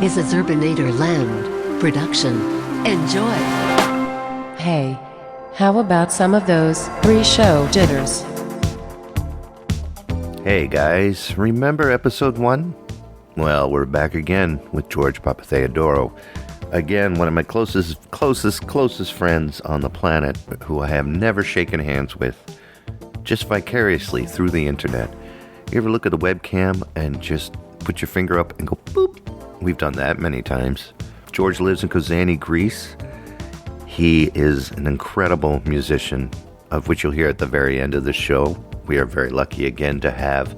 is a Zurbanator Land production. Enjoy. Hey, how about some of those pre-show jitters? Hey guys, remember episode 1? Well, we're back again with George Papatheodoro. Again, one of my closest friends on the planet who I have never shaken hands with, just vicariously through the internet. You ever look at the webcam and just put your finger up and go boop? We've done that many times. George lives in Kozani, Greece. He is an incredible musician, of which you'll hear at the very end of the show. We are very lucky again to have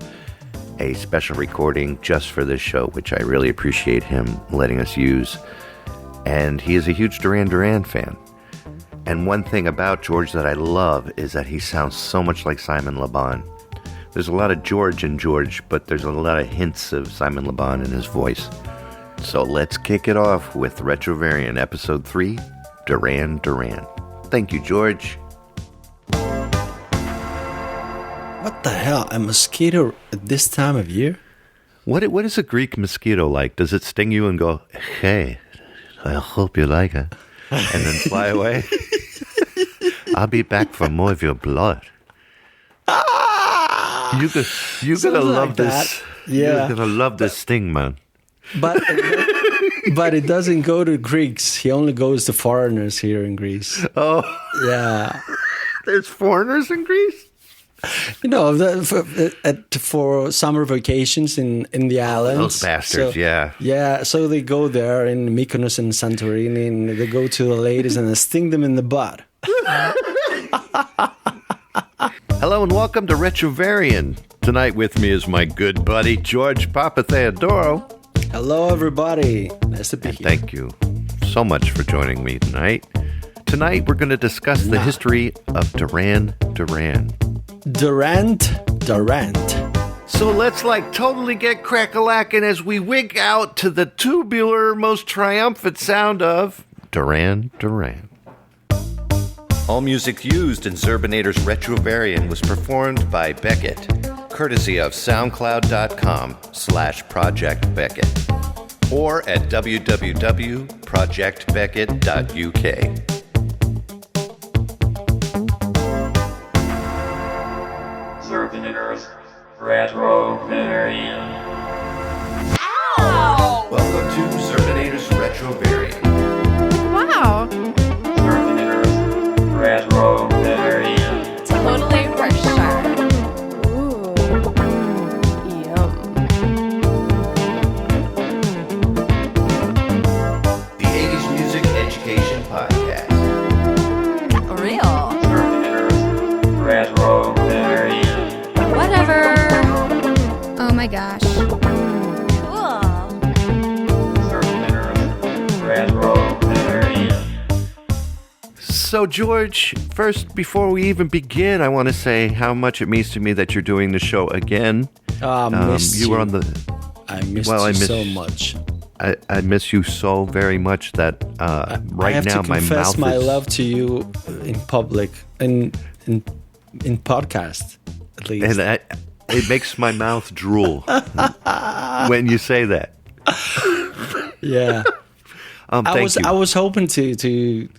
a special recording just for this show, which I really appreciate him letting us use. And he is a huge Duran Duran fan. And one thing about George that I love is that he sounds so much like Simon Le Bon. There's a lot of George in George, but there's a lot of hints of Simon Le Bon in his voice. So let's kick it off with Retrovariant Episode 3, Duran Duran. Thank you, George. What the hell? A mosquito at this time of year? What is a Greek mosquito like? Does it sting you and go, hey, I hope you like it, and then fly away? I'll be back for more of your blood. You're gonna love this. Yeah. You're gonna love this sting, man. But it doesn't go to Greeks. He only goes to foreigners here in Greece. Oh, Yeah. there's foreigners in Greece? You know, for summer vacations in the islands. Those bastards, yeah. Yeah, so they go there in Mykonos and Santorini, and they go to the ladies and they sting them in the butt. Hello and welcome to Retrovarian. Tonight with me is my good buddy, George Papatheodoro. Hello, everybody. Nice to be here. Thank you so much for joining me tonight. Tonight we're going to discuss the history of Duran Duran. Duran. So let's totally get crack-a-lackin' as we wig out to the tubular, most triumphant sound of Duran Duran. All music used in Zurbanator's Retrovarian was performed by Beckett, courtesy of soundcloud.com/Project Beckett, or at www.projectbeckett.uk. Zurbanator's Retrovarian. Ow! Welcome to Zurbanator's Retrovarian. Wow. Zurbanator's Retrovarian. Totally for sure. Ooh. Yum. The 80s Music Education Podcast. Real. Zurbanator's Retrovarian. Whatever. Oh my gosh. Cool. Zurbanator's Retrovarian. So, George, first, before we even begin, I want to say how much it means to me that you're doing the show again. I miss You were on the. I missed Well, I you miss- so much. I miss you so very much that right I have now to my confess mouth my is. love to you in public, in podcast, at least. And it makes my mouth drool when you say that. Yeah. Thank you. I was hoping to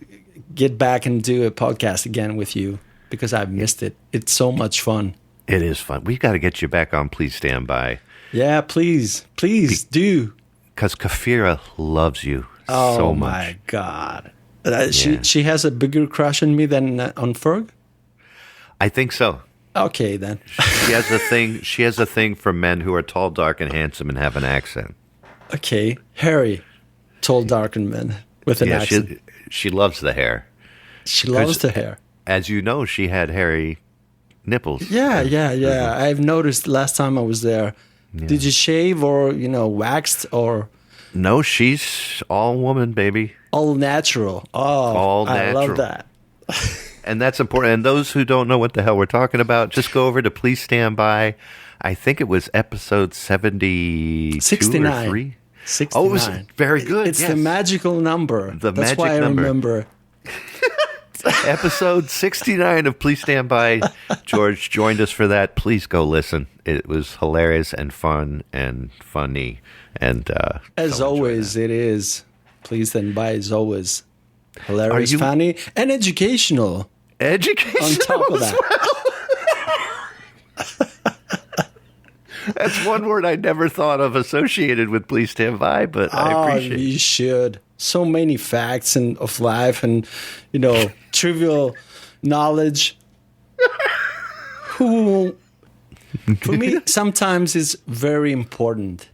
get back and do a podcast again with you because I've missed it. It's so much fun. It is fun. We've got to get you back on Please Stand By. Yeah, please do. Because Kafira loves you Oh so much. my God. Yeah. She has a bigger crush on me than on Ferg? I think so. Okay, then. She has a thing. She has a thing for men who are tall, dark, and handsome and have an accent. Okay. Harry, tall, dark, and man with an accent. She loves the hair. She loves the hair. As you know, she had hairy nipples. Yeah. I've noticed last time I was there. Yeah. Did you shave or, waxed or No, she's all woman, baby. all natural? Oh, All I love natural. that. And that's important. And those who don't know what the hell we're talking about, just go over to Please Stand By. I think it was episode 72 69. or 3. 69. Oh, it was very good. It's yes. the magical number. The That's magic why I number. remember. Episode 69 of Please Stand By. George joined us for that. Please go listen. it was hilarious and fun and funny. And As so enjoyed always, that. it is. Please stand by is always hilarious, Are you- funny, and educational. Education On top of that, That's one word I never thought of associated with Please Stand By, but I appreciate you it. should. So many facts of life and trivial knowledge. Who, for me, sometimes is very important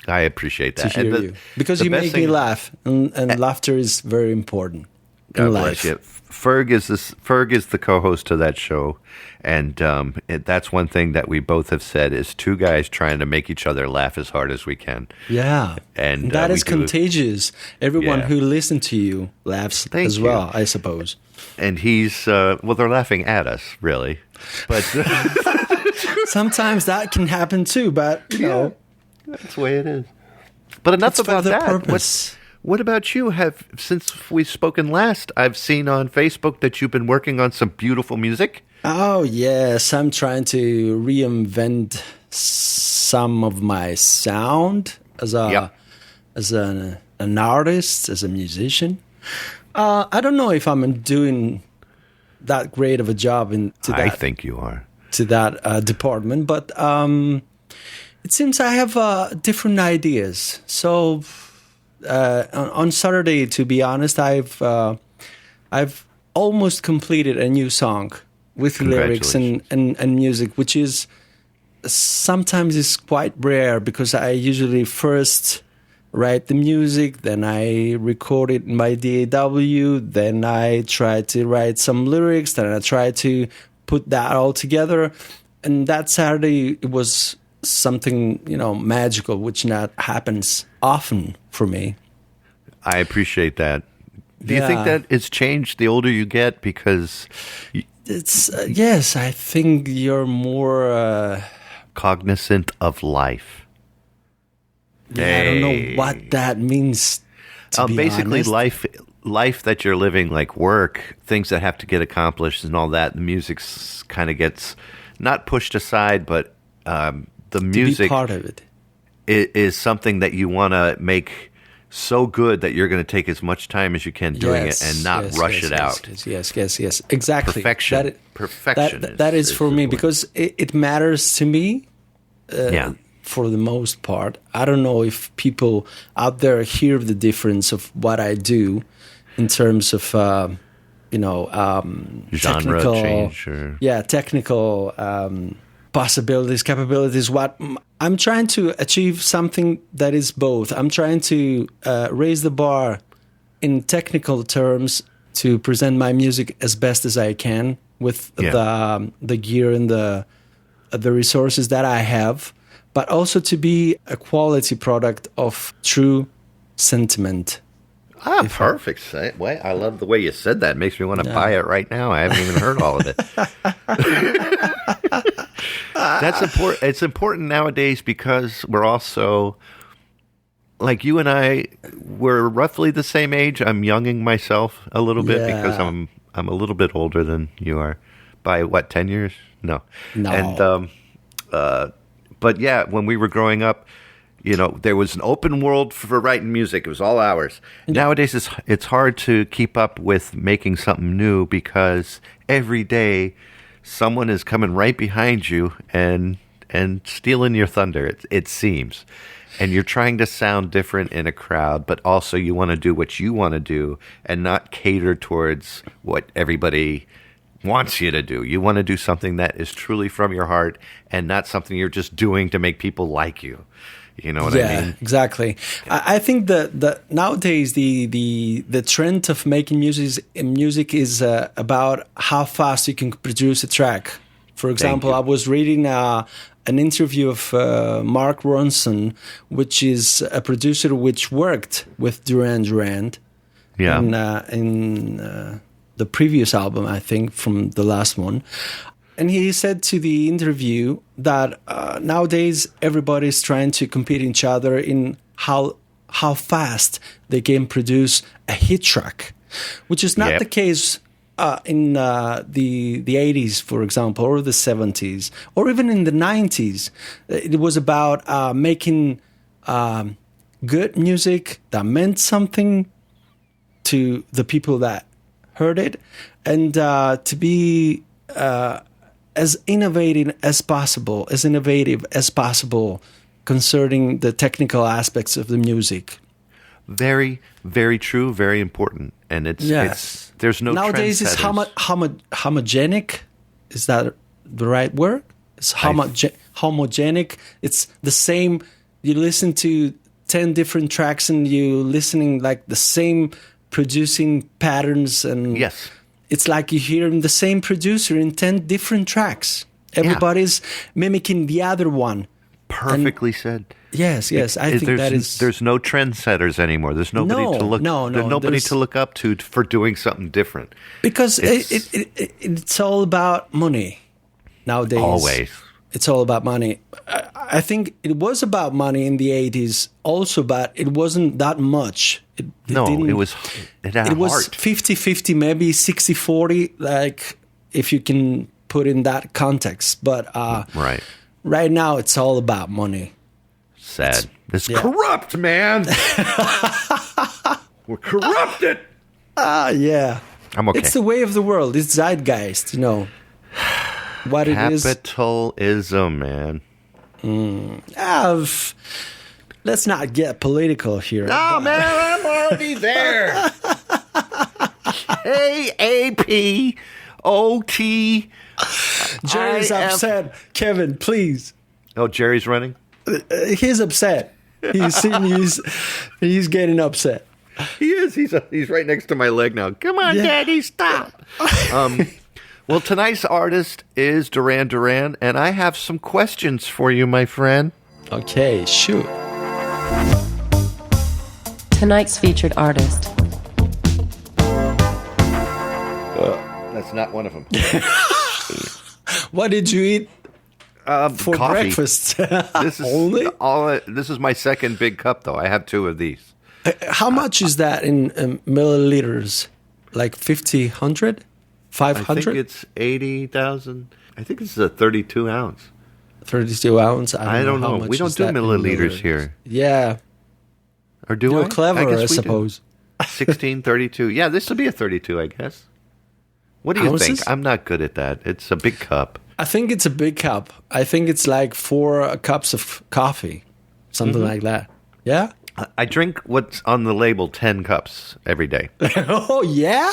I appreciate to that. hear And you because the you best make me thing- laugh, and laughter is very important in God life. bless you. Ferg is the co-host of that show, and that's one thing that we both have said is two guys trying to make each other laugh as hard as we can. Yeah, And, that we is do it. contagious. Everyone Yeah. who listens to you laughs Thank as you. well, I suppose. And he's well, they're laughing at us, really, but Sometimes that can happen too, but that's the way it is. But enough it's for about the that. purpose. What about you? Since we've spoken last, I've seen on Facebook that you've been working on some beautiful music. Oh yes, I'm trying to reinvent some of my sound as an artist, as a musician. I don't know if I'm doing that great of a job I think you are. to that department, but it seems I have different ideas. So on Saturday, to be honest, I've almost completed a new song with lyrics and music, which is sometimes is quite rare because I usually first write the music, then I record it in my DAW, then I try to write some lyrics, then I try to put that all together. And that Saturday, it was something, magical, which not happens often for me. I appreciate that. Do you think that it's changed the older you get? Because It's yes, I think you're more. cognizant of life. I don't know what that means. To be Basically, honest. life that you're living, like work, things that have to get accomplished, and all that. The music kind of gets not pushed aside, but the to music be part of it. is something that you want to make so good that you're going to take as much time as you can doing it and not rush it out. Yes. Exactly. Perfection. Perfection That is for me the word. because it matters to me. Yeah. For the most part, I don't know if people out there hear the difference of what I do in terms of Genre technical change or... technical possibilities, capabilities. What I'm trying to achieve something that is both. I'm trying to raise the bar in technical terms to present my music as best as I can with the gear and the resources that I have, but also to be a quality product of true sentiment. Perfect. I love the way you said that. It makes me want to buy it right now. I haven't even heard all of it. That's important. It's important nowadays because we're also, like you and I, we're roughly the same age. I'm younging myself a little bit because I'm a little bit older than you are by 10 years? No. And but yeah, when we were growing up, there was an open world for writing music. It was all ours. Nowadays, it's hard to keep up with making something new because every day someone is coming right behind you and stealing your thunder, it seems. And you're trying to sound different in a crowd, but also you want to do what you want to do and not cater towards what everybody wants you to do. You want to do something that is truly from your heart and not something you're just doing to make people like you. You know what I mean? Exactly. I think that nowadays the trend of making music is about how fast you can produce a track. For example, I was reading an interview of Mark Ronson, which is a producer which worked with Duran Duran in the previous album, I think, from the last one. And he said to the interview that nowadays everybody's trying to compete each other in how fast they can produce a hit track, which is not the case the 80s, for example, or the 70s, or even in the 90s, it was about making good music that meant something to the people that heard it, and to be as innovative as possible, concerning the technical aspects of the music. Very, very true, very important. And it's there's no nowadays it's homogenic. Is that the right word? It's homogenic. It's the same. You listen to 10 different tracks and you listening like the same producing patterns, and yes, it's like you're hearing the same producer in 10 different tracks. Everybody's mimicking the other one. Perfectly said. Yes. I think that is. There's no trendsetters anymore. There's nobody to look. There's nobody to look up to for doing something different. Because it's all about money nowadays. Always. It's all about money. I think it was about money in the 80s also, but it wasn't that much. It was 50-50, maybe 60-40, like if you can put in that context. But right now it's all about money. Sad. It's corrupt, man. We're corrupted. Yeah. I'm okay. It's the way of the world. It's zeitgeist, what it is. Capitalism, man. Let's not get political here. Oh, man, I'm already there. AAPOT. Jerry's upset. Kevin, please. Oh, Jerry's running? He's upset. He's getting upset. He is. He's right next to my leg now. Come on, Daddy, stop. Well, tonight's artist is Duran Duran, and I have some questions for you, my friend. Okay, shoot. Tonight's featured artist. That's not one of them. What did you eat for coffee. breakfast? This is Only? This is my second big cup, though. I have 2 of these. How much is that in milliliters? Like 50, 100, 500? I think it's 80,000. I think it's a 32 ounce. 32 ounce? I don't know. We don't do milliliters here. Yeah. Or do You're we? clever, I we suppose. 16, 32. Yeah, this will be a 32, I guess. What do you Ounces? think? I'm not good at that. It's a big cup. I think it's a big cup. I think it's like 4 cups of coffee, something like that. Yeah? I drink what's on the label 10 cups every day. Oh, yeah?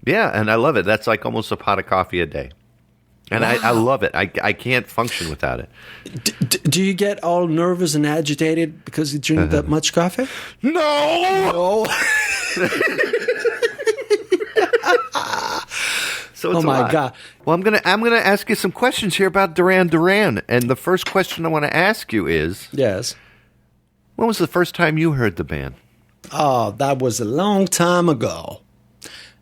Yeah, and I love it. That's like almost a pot of coffee a day. And I love it. I can't function without it. Do you get all nervous and agitated because you drink that much coffee? No! So it's Oh my God! Well, I'm gonna ask you some questions here about Duran Duran, and the first question I want to ask you is: Yes. When was the first time you heard the band? Oh, that was a long time ago.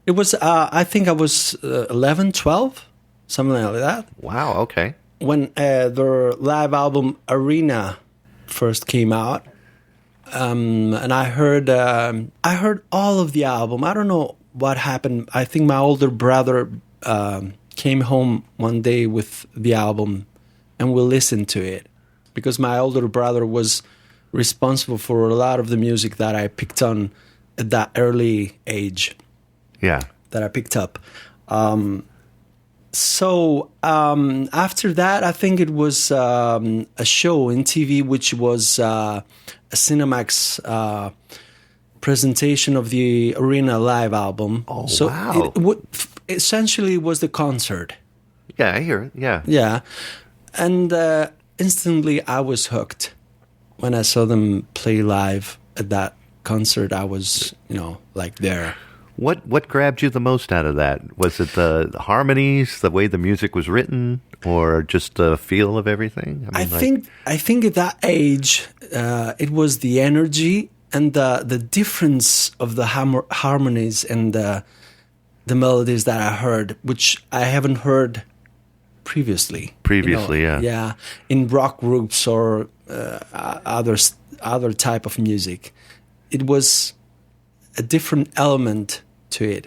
It was, I think I was 11, 12, something like that. Wow. Okay. When their live album Arena first came out, and I heard all of the album. I don't know what happened. I think my older brother came home one day with the album, and we listened to it because my older brother was responsible for a lot of the music that I picked on at that early age. Yeah. That I picked up. So after that, I think it was a show in TV, which was a Cinemax presentation of the Arena live album. Oh, so wow. Essentially, it was the concert. Yeah, I hear it. Yeah. Yeah. And instantly, I was hooked. When I saw them play live at that concert, I was, like there. What grabbed you the most out of that? Was it the harmonies, the way the music was written, or just the feel of everything? I think at that age, it was the energy and the difference of the harmonies and the melodies that I heard, which I haven't heard previously. Yeah. Yeah, in rock groups or other type of music, it was a different element to it.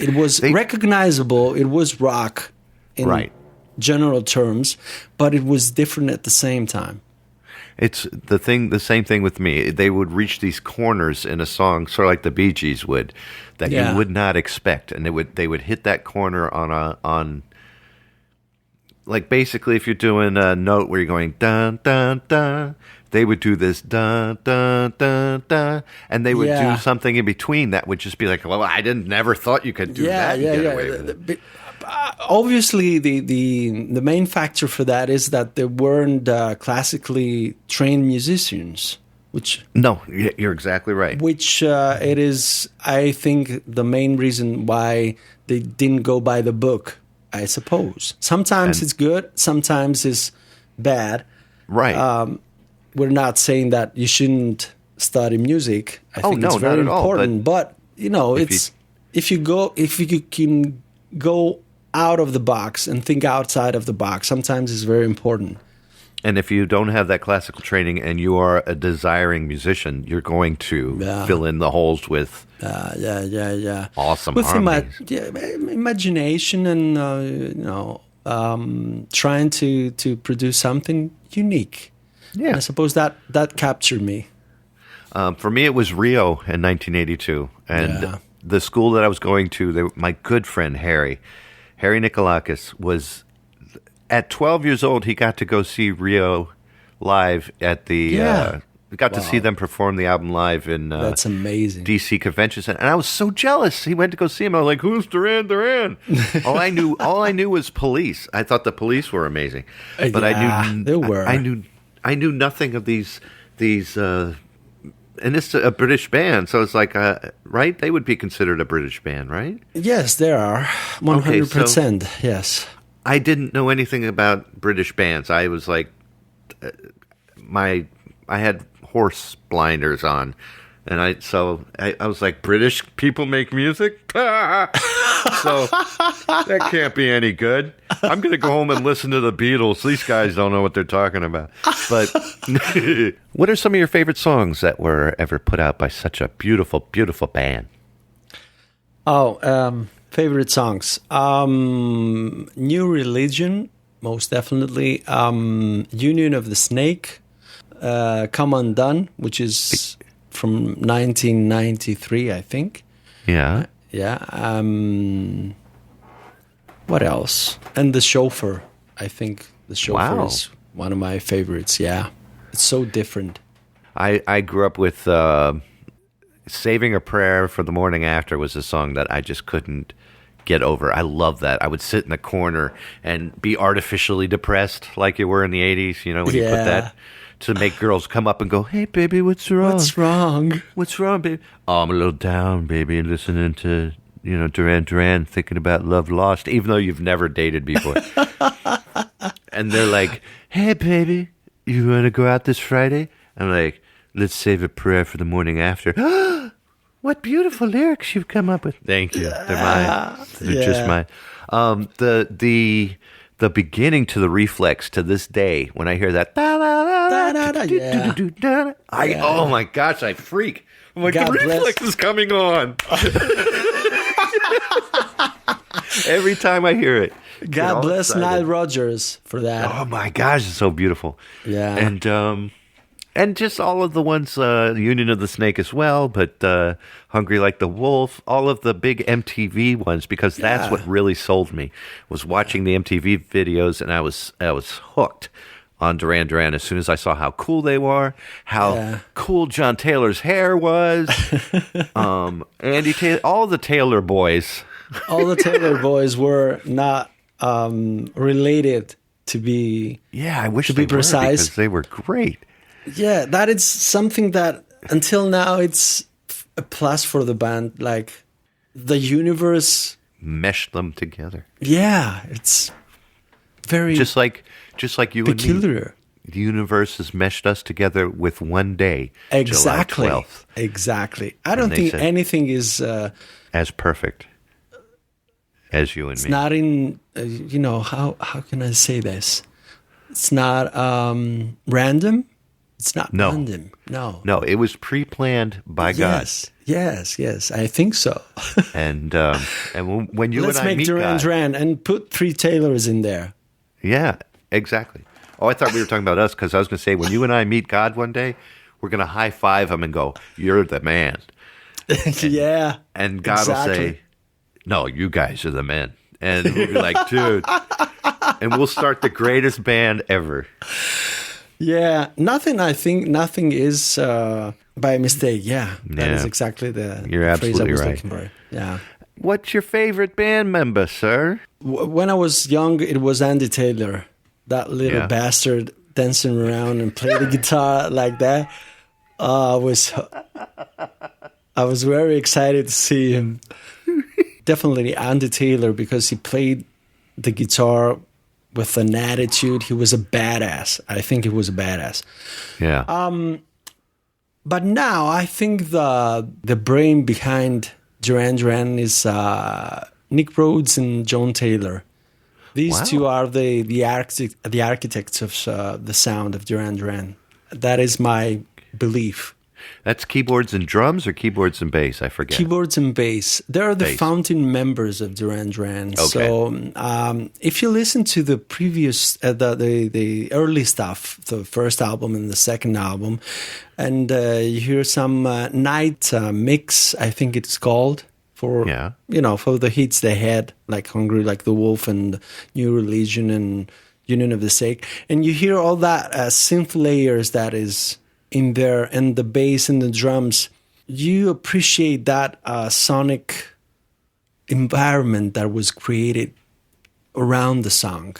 It was recognizable. It was rock in Right. general terms, but it was different at the same time. It's the same thing with me. They would reach these corners in a song, sort of like the Bee Gees would, that Yeah. you would not expect, and they would hit that corner on like basically if you're doing a note where you're going dun dun dun, they would do this dun dun dun dun, and they would Yeah. do something in between that would just be like, well, I never thought you could do that. And get away with it. Obviously, the main factor for that is that there weren't classically trained musicians, which No, you're exactly right. it is, I think, the main reason why they didn't go by the book. I suppose sometimes it's good, sometimes it's bad. Right. We're not saying that you shouldn't study music. I think no, it's very not at all, important. But if if you can go out of the box and think outside of the box, sometimes it's very important. And if you don't have that classical training and you are a desiring musician, you're going to fill in the holes with awesome With harmonies. imagination and trying to produce something unique. Yeah. I suppose that captured me. For me, it was Rio in 1982. And Yeah. the school that I was going to, my good friend Harry Nikolakis, was at 12 years old, he got to go see Rio live at the got to see them perform the album live in That's amazing. DC Convention Center, and I was so jealous. He went to go see him. I was like, "Who's Duran Duran?" all I knew was Police. I thought the Police were amazing, but they were. I knew nothing of these, and it's a British band, so it's like, right? They would be considered a British band, right? Yes, there are 100%. Yes. I didn't know anything about British bands. I was like, I had horse blinders on, and I was like, British people make music? So that can't be any good. I'm going to go home and listen to the Beatles. These guys don't know what they're talking about. But what are some of your favorite songs that were ever put out by such a beautiful, beautiful band? Favorite songs. New Religion, most definitely. Union of the Snake. Come Undone, which is from 1993, I think. Yeah. Yeah. What else? And The Chauffeur. I think The Chauffeur Wow. is one of my favorites. Yeah. It's so different. I grew up with Saving a Prayer for the Morning After was a song that I just couldn't get over. I love that. I would sit in the corner and be artificially depressed like you were in the 80s, when you put that to make girls come up and go, "Hey, baby, what's wrong? What's wrong? What's wrong, baby?" "Oh, I'm a little down, baby, listening to, Duran Duran, thinking about love lost," even though you've never dated before. And they're like, "Hey, baby, you want to go out this Friday?" I'm like, "Let's save a prayer for the morning after." What beautiful lyrics you've come up with. Thank you. They're mine. They're just mine. The beginning to the Reflex to this day, when I hear that, oh my gosh, I freak. I'm like, God the Reflex is coming on. Every time I hear it. God bless Nile Rodgers for that. Oh my gosh, it's so beautiful. Yeah. And just all of the ones, Union of the Snake as well, but Hungry Like the Wolf, all of the big MTV ones, because that's what really sold me, was watching the MTV videos, and I was hooked on Duran Duran as soon as I saw how cool they were, how cool John Taylor's hair was, Andy Taylor, all the Taylor boys. All the Taylor boys were not related to be. Yeah, I wish to they be precise. were, because they were great. Yeah, that is something that until now it's a plus for the band. Like the universe Meshed them together. Yeah, it's very Just like you and me. peculiar. The universe has meshed us together with one day, Exactly. July 12th, Exactly. I don't they think said- anything is. as perfect as you and It's me. not in. How can I say this? It's not random. It's not No. random. No. No, it was pre-planned by God. Yes, yes, I think so. And when you Let's and I make meet Duran God, Duran and put 3 Taylors in there. yeah, exactly. Oh, I thought we were talking about us because I was going to say when you and I meet God one day, we're going to high five him and go, "You're the man," Yeah. and God exactly. will say, "No, you guys are the men," and we'll be like, "Dude," and we'll start the greatest band ever. Yeah, I think nothing is by mistake. Yeah, that Yeah. is exactly the You're phrase I absolutely was right. looking for. Yeah. What's your favorite band member, sir? When I was young, it was Andy Taylor, that little Yeah. bastard dancing around and playing the guitar like that. I was very excited to see him. Definitely Andy Taylor because he played the guitar with an attitude. He was a badass. I think he was a badass. Yeah. But now I think the brain behind Duran Duran is Nick Rhodes and John Taylor. These Wow. two are the architects of the sound of Duran Duran. That is my belief. That's keyboards and drums or keyboards and bass? I forget. Keyboards and bass. They're the Bass. founding members of Duran Duran. Okay. So if you listen to the previous, the early stuff, the first album and the second album, and you hear some night mix, I think it's called, for Yeah. for the hits they had, like Hungry Like the Wolf and New Religion and Union of the Sick, and you hear all that synth layers that is in there, and the bass and the drums. You appreciate that sonic environment that was created around the song.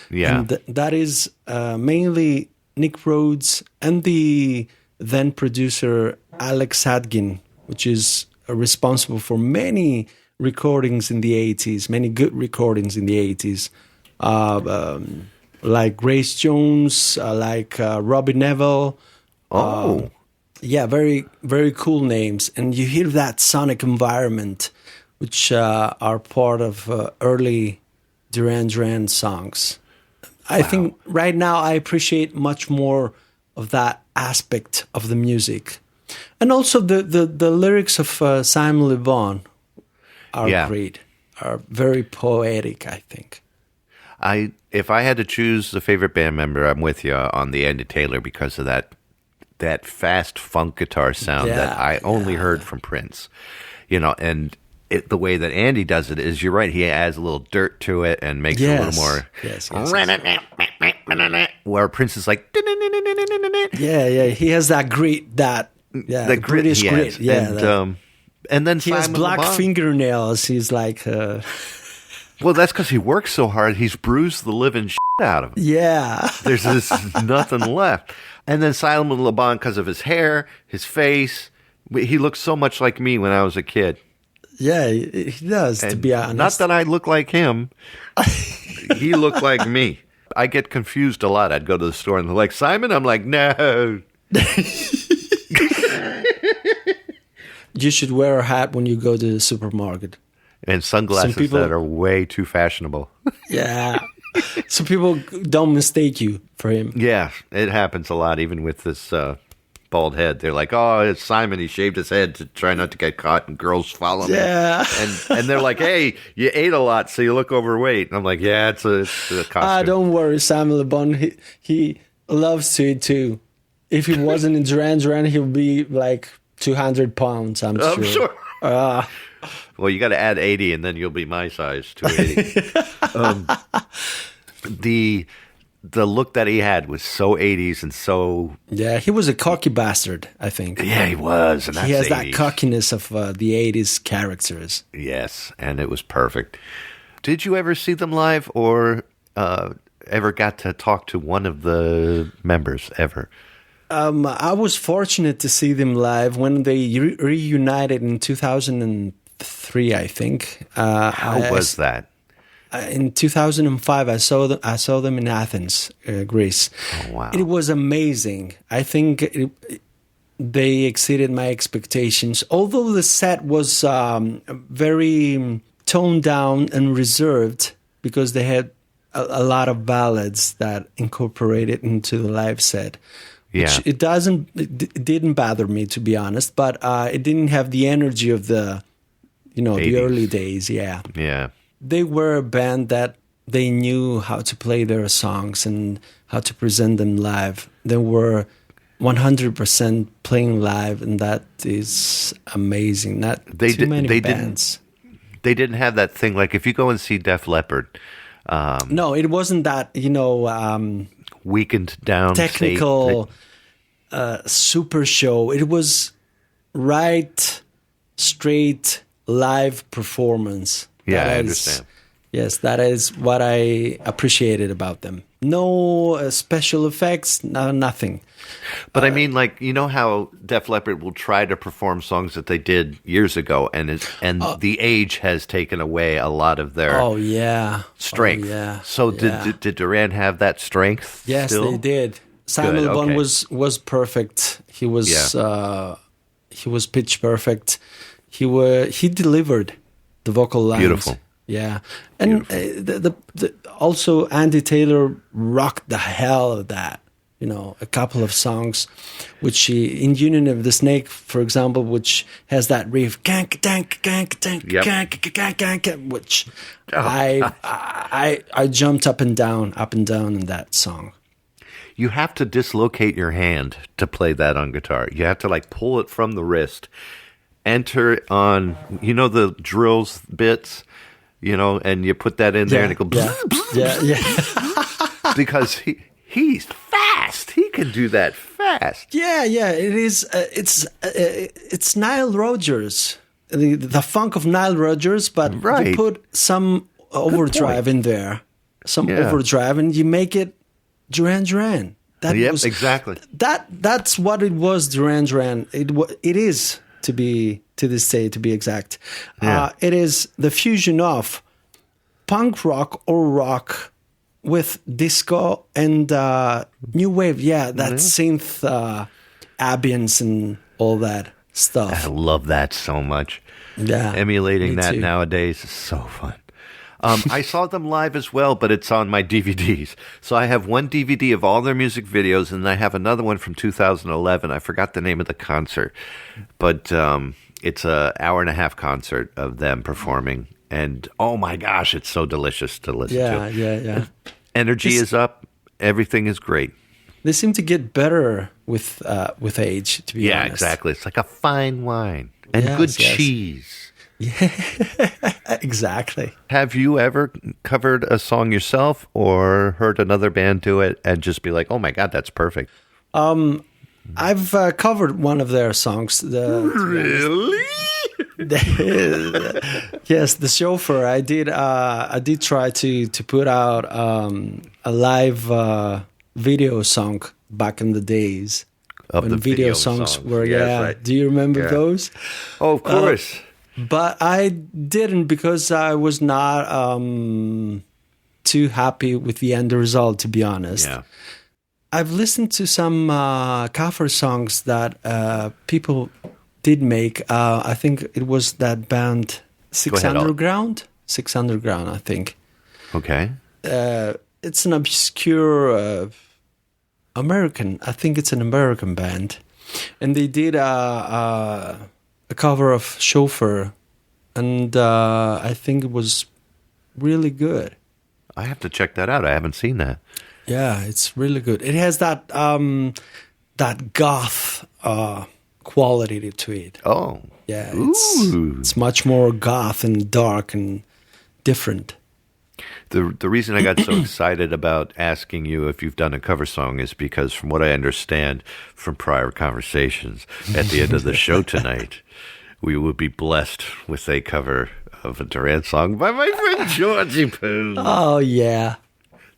Yeah. And that is mainly Nick Rhodes and the then producer Alex Hadgin, which is responsible for many recordings in the 80s, many good recordings in the 80s, like Grace Jones, like Robbie Neville. Oh. Yeah, very, very cool names. And you hear that sonic environment, which are part of early Duran Duran songs. I think right now I appreciate much more of that aspect of the music. And also the lyrics of Simon Le Bon are Yeah. great, are very poetic, I think. If I had to choose a favorite band member, I'm with you on the Andy Taylor because of that fast funk guitar sound that Yeah, I only heard from Prince. And the way that Andy does it is, you're right, he adds a little dirt to it and makes it a little more. Yes. Where Prince is like. Yeah. He has that grit, the The grit British he grit. has. Yeah. And then He has Simon black Le Bon- fingernails. He's like, Well, that's because he works so hard. He's bruised the living shit out of him. yeah. There's just nothing left. And then Simon Le Bon, because of his hair, his face, he looks so much like me when I was a kid. Yeah, he does, to And be honest. not that I look like him. He looked like me. I get confused a lot. I'd go to the store and they're like, Simon? I'm like, no. You should wear a hat when you go to the supermarket. And sunglasses Some people- that are way too fashionable. Yeah. So people don't mistake you for him. Yeah, it happens a lot, even with this bald head. They're like, oh, it's Simon. He shaved his head to try not to get caught, and girls follow him. Yeah. And they're like, hey, you ate a lot, so you look overweight. And I'm like, yeah, it's a costume. Don't worry, Samuel Le Bon. He loves to eat too. If he wasn't in Duran Duran, he'll be like 200 pounds, I'm I'm sure. sure. Well, you got to add 80, and then you'll be my size, 280. The look that he had was so 80s and so... Yeah, he was a cocky bastard, I think. Yeah, he was. And that's He has 80s. that cockiness of the 80s characters. Yes, and it was perfect. Did you ever see them live or ever got to talk to one of the members ever? I was fortunate to see them live when they reunited in 2003, I think. How was that? In 2005, I saw them in Athens, Greece. Oh, wow. It was amazing. I think they exceeded my expectations. Although the set was very toned down and reserved because they had a lot of ballads that incorporated into the live set. Yeah. It didn't bother me, to be honest, but it didn't have the energy of the 80s. early days. Yeah. Yeah. They were a band that they knew how to play their songs and how to present them live. They were 100% playing live, and that is amazing. Not too many bands. They didn't have that thing, like if you go and see Def Leppard, No, it wasn't that, weakened down technical super show. It was right, straight live performance. Yeah, That I is- understand. Yes, that is what I appreciated about them. No special effects, nothing. But I mean, like, you know how Def Leppard will try to perform songs that they did years ago, and the age has taken away a lot of their Oh yeah, strength. Oh, yeah. So yeah. did Duran have that strength? Yes, still? they did. Simon Le Bon okay. was perfect. He was pitch perfect. He delivered the vocal lines. Beautiful. Yeah, and the also Andy Taylor rocked the hell out of that. A couple of songs, which in Union of the Snake, for example, which has that riff, gank, dank, gank, dank, Yep. gank, gank, gank, which I jumped up and down in that song. You have to dislocate your hand to play that on guitar. You have to like pull it from the wrist, enter on, the drills bits, and you put that in there and it goes yeah. because he's fast. He can do that fast. Yeah. It is. It's Nile Rodgers, the funk of Nile Rodgers, but Right. you put some overdrive in there, overdrive, and you make it Duran Duran. Yep, exactly. That's what it was. Duran Duran. It is to this day, to be exact. Yeah. It is the fusion of punk rock or rock with disco and new wave. Yeah, that synth ambience and all that I stuff. love that so much. Yeah, Emulating me that too. nowadays is so fun. I saw them live as well, but it's on my DVDs. So I have one DVD of all their music videos, and I have another one from 2011. I forgot the name of the concert, but it's an hour-and-a-half concert of them performing. And, oh my gosh, it's so delicious to listen to. Yeah. Energy is up. Everything is great. They seem to get better with age. To be honest. Exactly. It's like a fine wine and Yes, good yes. cheese. Exactly. Have you ever covered a song yourself or heard another band do it and just be like, oh my God, that's perfect? I've covered one of their songs. Really? Yes, the chauffeur. I did try to put out a live video song back in the days Of when the video video songs songs. were. Yes, Yeah, right. do you remember Yeah. those? Oh, of course. But I didn't because I was not too happy with the end result. To be honest, Yeah. I've listened to some cover songs that people did make. I think it was that band Six ahead, Underground. Six Underground, I think. Okay. It's an obscure American. I think it's an American band, and they did a cover of Chauffeur, and I think it was really good. I have to check that out. I haven't seen that. Yeah, it's really good. It has that that goth quality to it. Oh. Yeah, Ooh. it's much more goth and dark and different. The reason I got so excited about asking you if you've done a cover song is because, from what I understand from prior conversations, at the end of the show tonight, we will be blessed with a cover of a Duran song by my friend Georgie Poo. Oh yeah,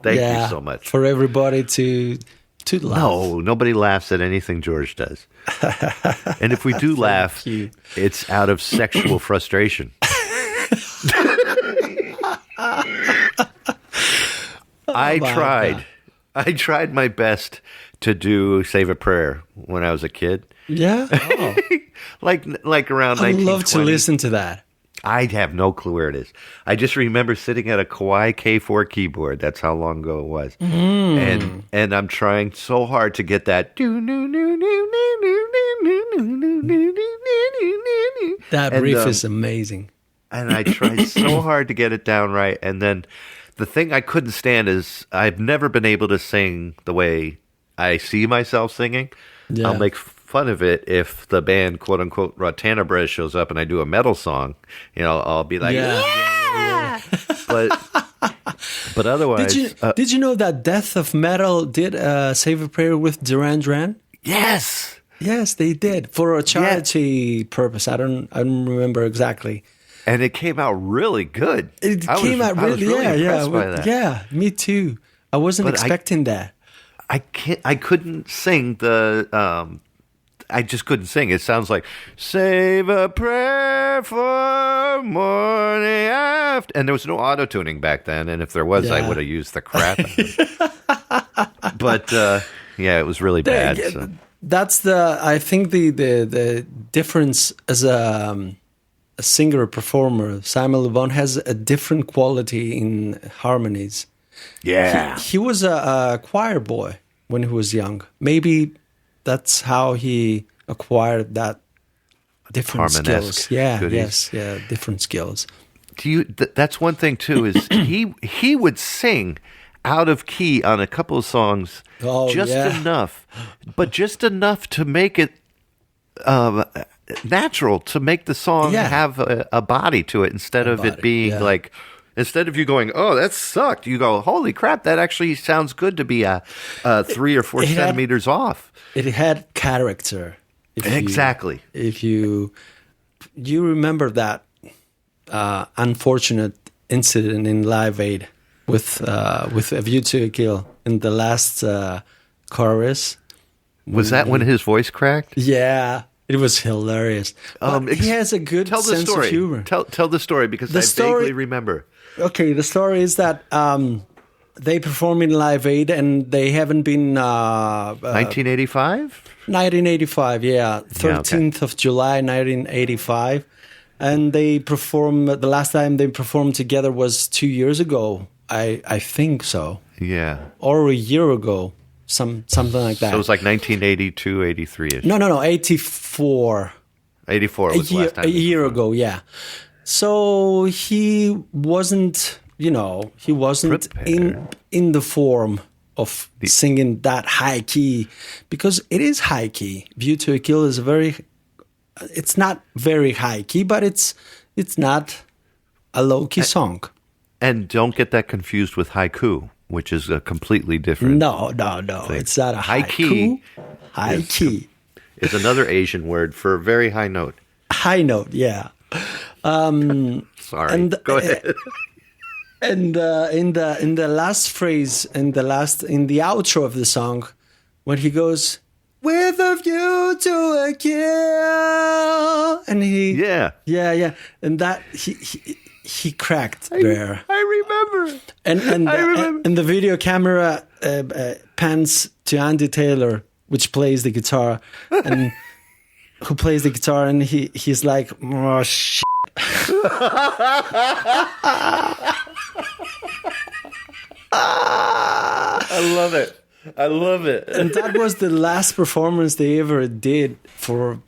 Thank you so much. for everybody to laugh. No, nobody laughs at anything George does. And if we do laugh, you. it's out of sexual frustration. I my tried. I tried my best to do Save a Prayer when I was a kid. Yeah, oh, Like around I'd 1920. love to listen to that. I have no clue where it is. I just remember sitting at a Kawai K4 keyboard. That's how long ago it was. And I'm trying so hard to get that. That riff is amazing. And I tried so hard to get it down right. And then the thing I couldn't stand is I've never been able to sing the way I see myself singing. Yeah. I'll make fun of it if the band, quote unquote, Rotanabres shows up and I do a metal song. I'll be like, yeah. But otherwise, Did you know that Death of Metal did Save a Prayer with Duran Duran? yes. Yes, they did for a charity purpose. I don't remember exactly. And it came out really good. It came out really, impressed by that. Yeah, me too. I wasn't expecting that. I couldn't sing I just couldn't sing. It sounds like save a prayer for morning after, and there was no auto tuning back then. And if there was, I would have used the crap. Out of it. But it was really bad. So. That's I think the difference as a singer performer. Simon Le Bon has a different quality in harmonies. Yeah, he was a choir boy when he was young. Maybe that's how he acquired that different skills. Goodies. Different skills. That's one thing too. Is he would sing out of key on a couple of songs, enough, but just enough to make it natural, to make the song have a body to it instead of it being like. Instead of you going, oh, that sucked, you go, holy crap, that actually sounds good to be 3 or 4 centimeters off. It had character. Exactly. If you remember that unfortunate incident in Live Aid with A View to a Kill in the last chorus. Was that when his voice cracked? Yeah. It was hilarious. He has a good sense of humor. Tell the story because I vaguely remember. Okay, the story is that they perform in Live Aid and they haven't been... 1985? 1985, yeah. 13th of July, 1985. And they perform... The last time they performed together was 2 years ago. I think so. Yeah. Or a year ago. Something like that. So it was like 1982, 83-ish. No, 84. 84 was the last time. A year ago, yeah. So he wasn't, in the form of singing that high key, because it is high key. View to a Kill is it's not very high key, but it's not a low key song. And don't get that confused with haiku, which is a completely different. No. Thing. It's not a high key. High key is another Asian word for a very high note. High note, yeah. Sorry. Go ahead. And in the last phrase, in the outro of the song, when he goes with a view to a kill, and and that he cracked there. I remember. And the video camera pans to Andy Taylor, which plays the guitar, and who plays the guitar, and he's like, oh shit. I love it. And that was the last performance they ever did for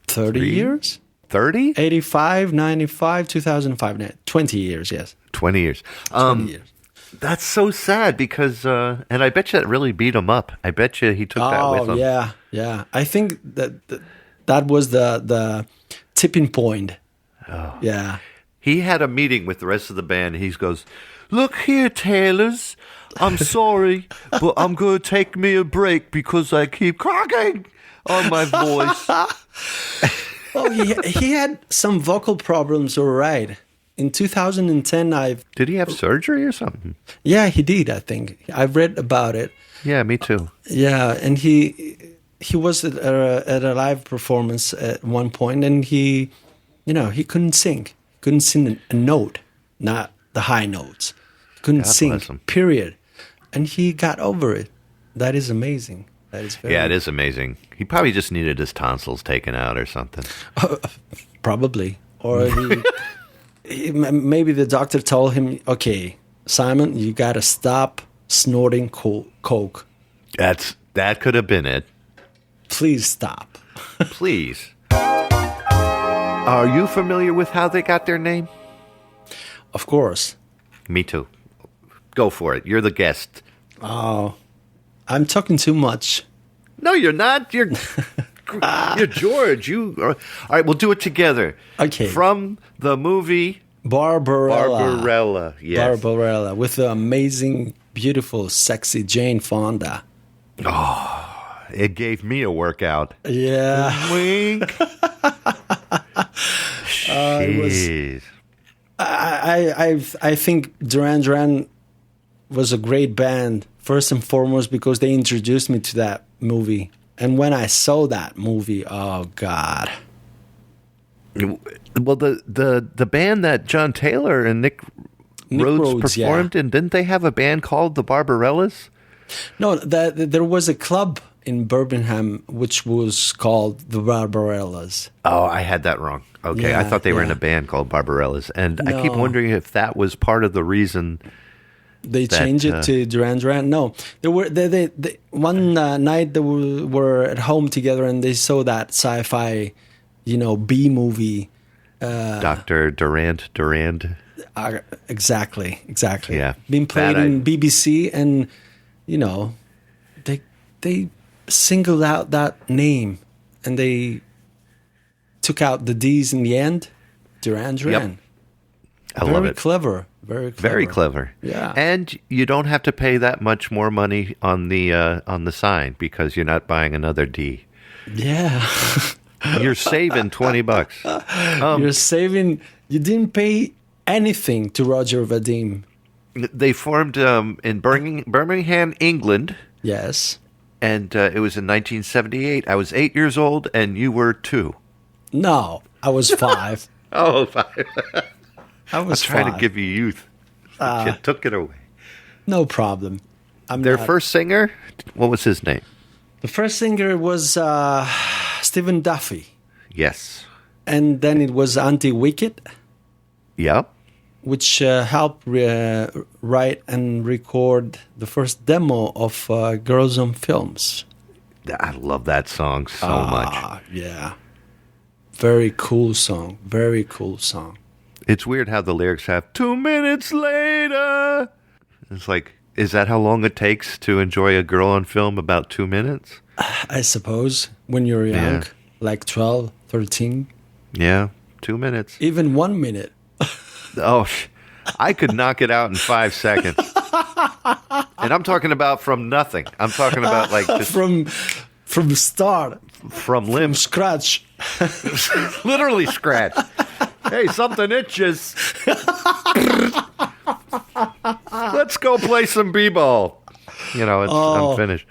30 years. 30? 85, 95, 2005, 20 years, yes. 20 years. 20 years. That's so sad because, and I bet you that really beat him up. I bet you he took that with him. Yeah. I think that was the tipping point. Oh. Yeah. He had a meeting with the rest of the band. He goes, look here, Taylors, I'm sorry, but I'm going to take me a break because I keep cracking on my voice. Oh, he had some vocal problems, all right. In 2010, Did he have surgery or something? Yeah, he did, I think. I've read about it. Yeah, me too. Yeah, and he was at a live performance at one point, and he couldn't sing. Couldn't sing a note, not the high notes. Couldn't sing, period. And he got over it. That is amazing. That is very... Yeah, it is amazing. He probably just needed his tonsils taken out or something. Probably. or maybe the doctor told him, "Okay, Simon, you got to stop snorting coke. That could have been it. Please stop." Please. Are you familiar with how they got their name? Of course. Me too. Go for it. You're the guest. Oh, I'm talking too much. No, you're not. You're George. All right, we'll do it together. Okay. From the movie Barbarella. Barbarella. Yes. Barbarella with the amazing, beautiful, sexy Jane Fonda. It gave me a workout. Yeah. Wink. Jeez. I think Duran Duran was a great band, first and foremost, because they introduced me to that movie. And when I saw that movie, oh God. Well, the band that John Taylor and Nick Rhodes performed in, didn't they have a band called the Barbarellas? No, there was a club in Birmingham which was called the Barbarellas. Oh, I had that wrong. Okay, I Yeah, thought they were in yeah. a band called Barbarellas. And I keep No. wondering if that was part of the reason. They changed it to Duran Duran. No, they were they one night they were at home together and they saw that sci-fi, B movie. Dr. Durant. Exactly. Yeah. Being played That in BBC, and they singled out that name, and they took out the D's in the end. Duran Duran. I love it. Clever. Very clever. Very clever. Yeah. And you don't have to pay that much more money on the sign because you're not buying another D. Yeah. You're saving $20. You're saving. You didn't pay anything to Roger Vadim. They formed in Birmingham, England, Yes. and it was in 1978. I was 8 years old, and you were 2. No, I was 5. Oh, 5. I was Trying 5. to give you youth. You took it away. No problem. Their first singer, what was his name? The first singer was Stephen Duffy, Yes. and then it was Auntie Wicked, Yep. which helped write and record the first demo of Girls on Films. I love that song so much. Yeah. Very cool song. Very cool song. It's weird how the lyrics have 2 minutes later. It's like, is that how long it takes to enjoy a girl on film? About 2 minutes? I suppose when you're young, Yeah. like 12, 13, Yeah, 2 minutes. even 1 minute. Oh, I could knock it out in 5 seconds. And I'm talking about from nothing. I'm talking about like just From start, from limbs. scratch. Literally scratch. Hey, something itches. Let's go play some b-ball. I'm finished.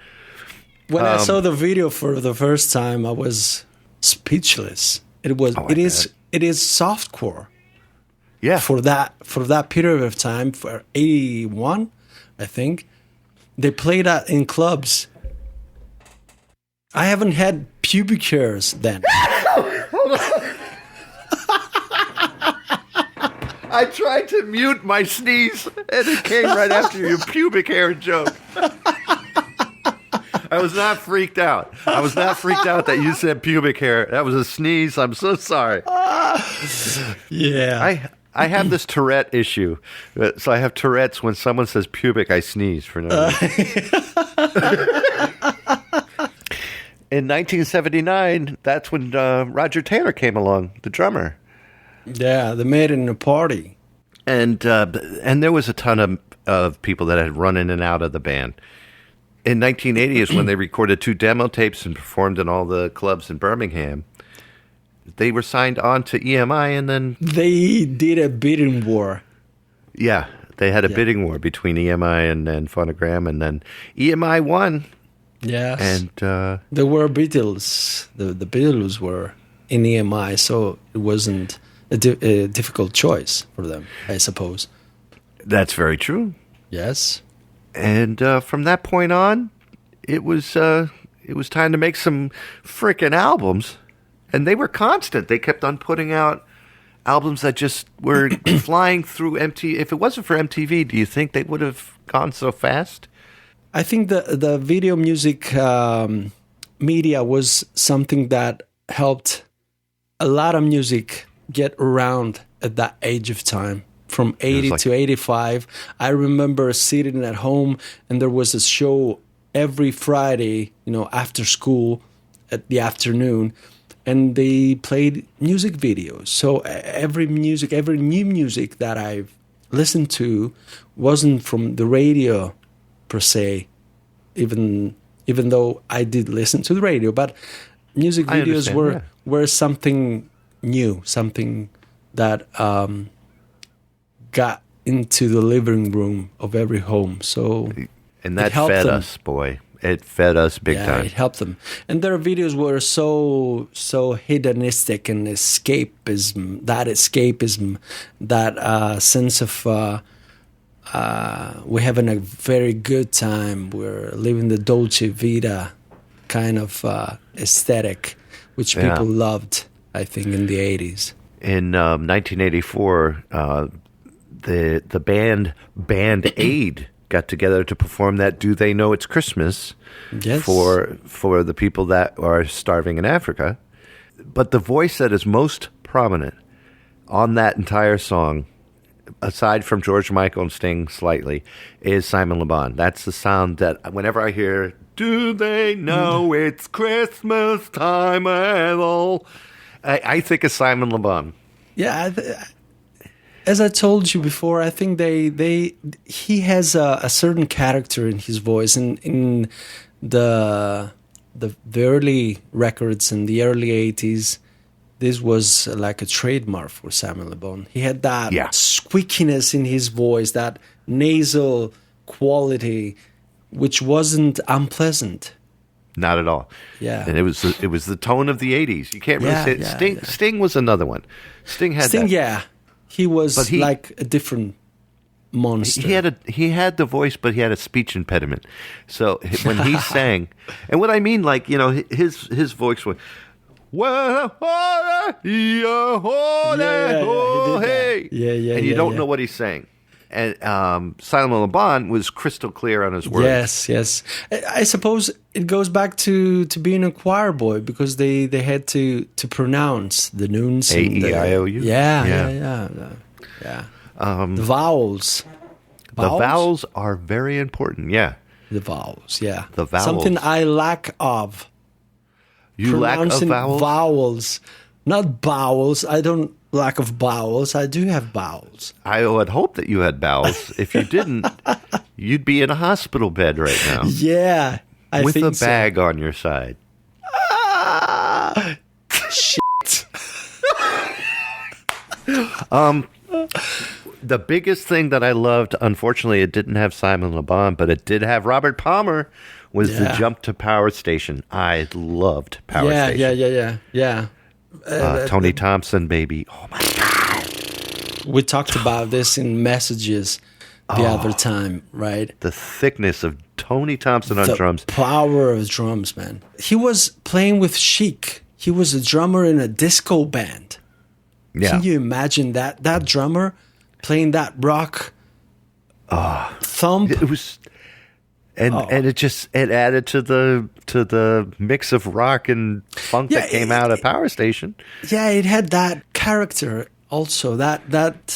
When I saw the video for the first time, I was speechless. It is softcore Yeah. for that period of time, for 81, I think. They played that in clubs. I haven't had pubic hairs then. I tried to mute my sneeze, and it came right after your pubic hair joke. I was not freaked out. I was not freaked out that you said pubic hair. That was a sneeze. I'm so sorry. Yeah. I have this Tourette issue. So I have Tourette's. When someone says pubic, I sneeze for no reason. In 1979, that's when Roger Taylor came along, the drummer. Yeah, they made it in a party. And there was a ton of people that had run in and out of the band. In 1980 is when they recorded 2 demo tapes and performed in all the clubs in Birmingham. They were signed on to EMI, and then They did a bidding war. yeah, they had a bidding war between EMI and Phonogram, and then EMI won. Yes. And there were Beatles. The Beatles were in EMI, so it wasn't a difficult choice for them, I suppose. that's very true. Yes. And from that point on, it was time to make some frickin' albums, and they were constant. They kept on putting out albums that just were flying through MTV. If it wasn't for MTV, do you think they would have gone so fast? I think the video music media was something that helped a lot of music get around at that age of time. From 80 to 85, I remember sitting at home and there was a show every Friday, after school at the afternoon, and they played music videos. So every new music that I've listened to wasn't from the radio per se, even though I did listen to the radio, but music videos were something new, something that got into the living room of every home. So and that fed us, boy. It fed us big time. It helped them. And their videos were so hedonistic and escapism, that sense of we're having a very good time. We're living the Dolce Vita kind of aesthetic, which people loved, I think, in the 80s. In 1984, the Band Aid got together to perform that "Do They Know It's Christmas" for the people that are starving in Africa. But the voice that is most prominent on that entire song, aside from George Michael and Sting slightly, is Simon Le Bon. That's the sound that whenever I hear "Do They Know It's Christmas Time at All," I think of Simon Le Bon. Yeah, as I told you before, I think he has a certain character in his voice, and in the early records in the early 80s, this was like a trademark for Simon Le Bon. He had that squeakiness in his voice, that nasal quality, which wasn't unpleasant. Not at all. Yeah, and it was the tone of the 80s. You can't really say it. Sting was another one. Sting had that. Yeah. He was like a different monster. He had the voice, but he had a speech impediment. So when he sang, and what I mean, like, his voice was, and you don't know what he's saying. And Simon Le Bon was crystal clear on his words. Yes. I suppose it goes back to being a choir boy, because they had to pronounce the noons. A-E-I-O-U? Yeah. The vowels. The vowels are very important, yeah. The vowels, yeah. The vowels. Something I lack of. You lack of vowels? Vowels. Not bowels. I don't lack of bowels. I do have bowels. I would hope that you had bowels. If you didn't, you'd be in a hospital bed right now. Yeah, I with think a bag on your side. Shit. The biggest thing that I loved, unfortunately, it didn't have Simon Le Bon, but it did have Robert Palmer, was the jump to Power Station. I loved Power Station. Yeah. Tony Thompson, baby. Oh, my God. We talked about this in messages the other time, right? The thickness of Tony Thompson on drums. The power of drums, man. He was playing with Chic. He was a drummer in a disco band. Yeah. Can you imagine that drummer playing that rock thump? It was... And it added to the mix of rock and funk that came out of Power Station. Yeah, it had that character also. That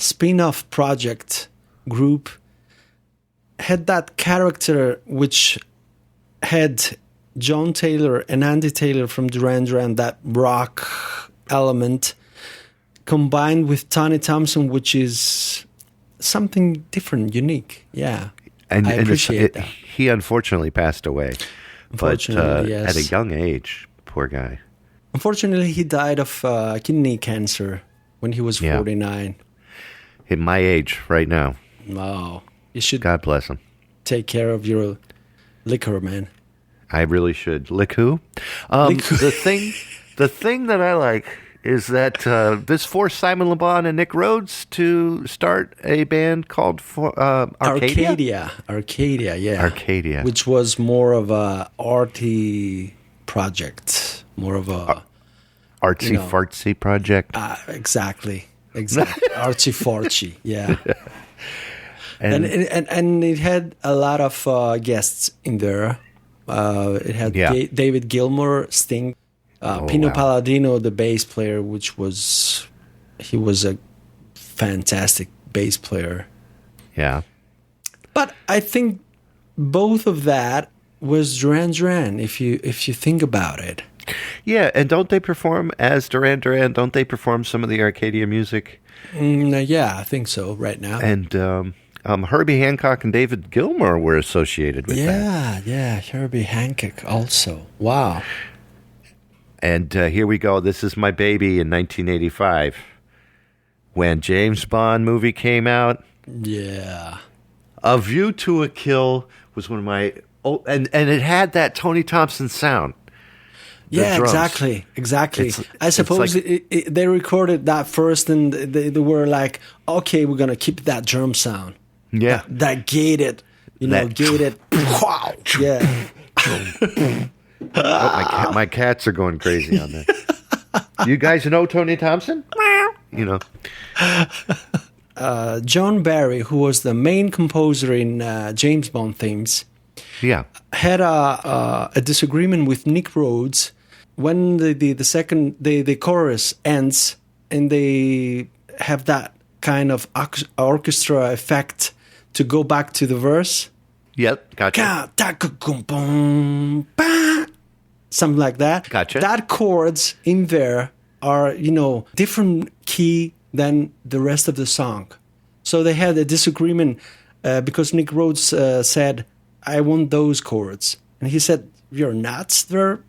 spin-off project group had that character, which had John Taylor and Andy Taylor from Duran Duran, that rock element, combined with Tony Thompson, which is something different, unique. Yeah. And I appreciate that. He unfortunately passed away, Unfortunately, at a young age. Poor guy. Unfortunately, he died of kidney cancer when he was 49. At my age right now. Wow. You should God bless him. Take care of your liquor, man. I really should. Lick who? The thing that I like is that this forced Simon Le Bon and Nick Rhodes to start a band called Arcadia? Arcadia, yeah. Arcadia. Which was more of a arty project, more of a artsy fartsy project. Exactly. Archie Farchie, yeah. And it had a lot of guests in there. It had David Gilmour, Sting, Pino Palladino, the bass player, he was a fantastic bass player. Yeah. But I think both of that was Duran Duran, if you think about it. Yeah, and don't they perform as Duran Duran? Don't they perform some of the Arcadia music? Yeah, I think so right now. And Herbie Hancock and David Gilmour were associated with that. Yeah, Herbie Hancock also. Wow. And here we go. This is My Baby in 1985. When James Bond movie came out. Yeah. A View to a Kill was one of my... Oh, and it had that Tony Thompson sound. Yeah, drums. exactly. I suppose they recorded that first, and they were like, "Okay, we're gonna keep that drum sound." Yeah, that gated, gated. Wow. Yeah. My cats are going crazy on that. You guys know Tony Thompson? John Barry, who was the main composer in James Bond themes, had a disagreement with Nick Rhodes when the chorus ends and they have that kind of orchestra effect to go back to the verse. Yep, gotcha. Something like that. Gotcha. That chords in there are, different key than the rest of the song. So they had a disagreement because Nick Rhodes said, "I want those chords." And he said, "You're nuts. They're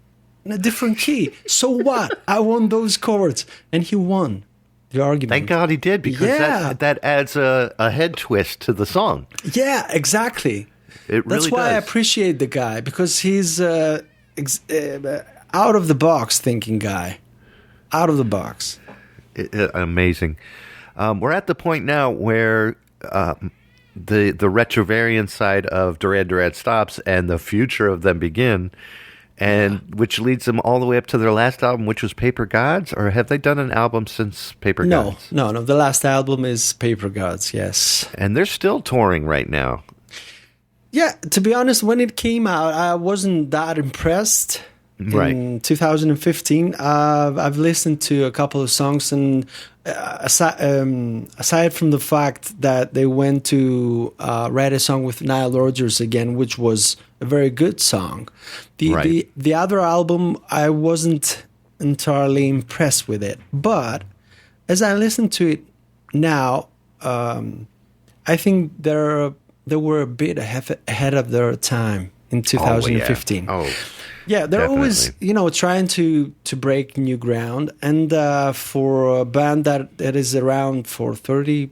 in a different key. So what? I want those chords." And he won the argument. Thank God he did, because that adds a head twist to the song. Yeah, exactly. It really That's why I appreciate the guy, because he's out of the box thinking guy. Out of the box. Amazing. We're at the point now where the Retrovariant side of Duran Duran stops and the future of them begin, and which leads them all the way up to their last album, which was Paper Gods. Or have they done an album since Paper Gods? No. The last album is Paper Gods, yes. And they're still touring right now. Yeah, to be honest, when it came out, I wasn't that impressed. In 2015, I've listened to a couple of songs, and aside from the fact that they went to write a song with Nile Rodgers again, which was a very good song, the other album, I wasn't entirely impressed with it. But as I listen to it now, I think they were a bit ahead of their time in 2015. Yeah, they're always, trying to break new ground. And for a band that is around for 30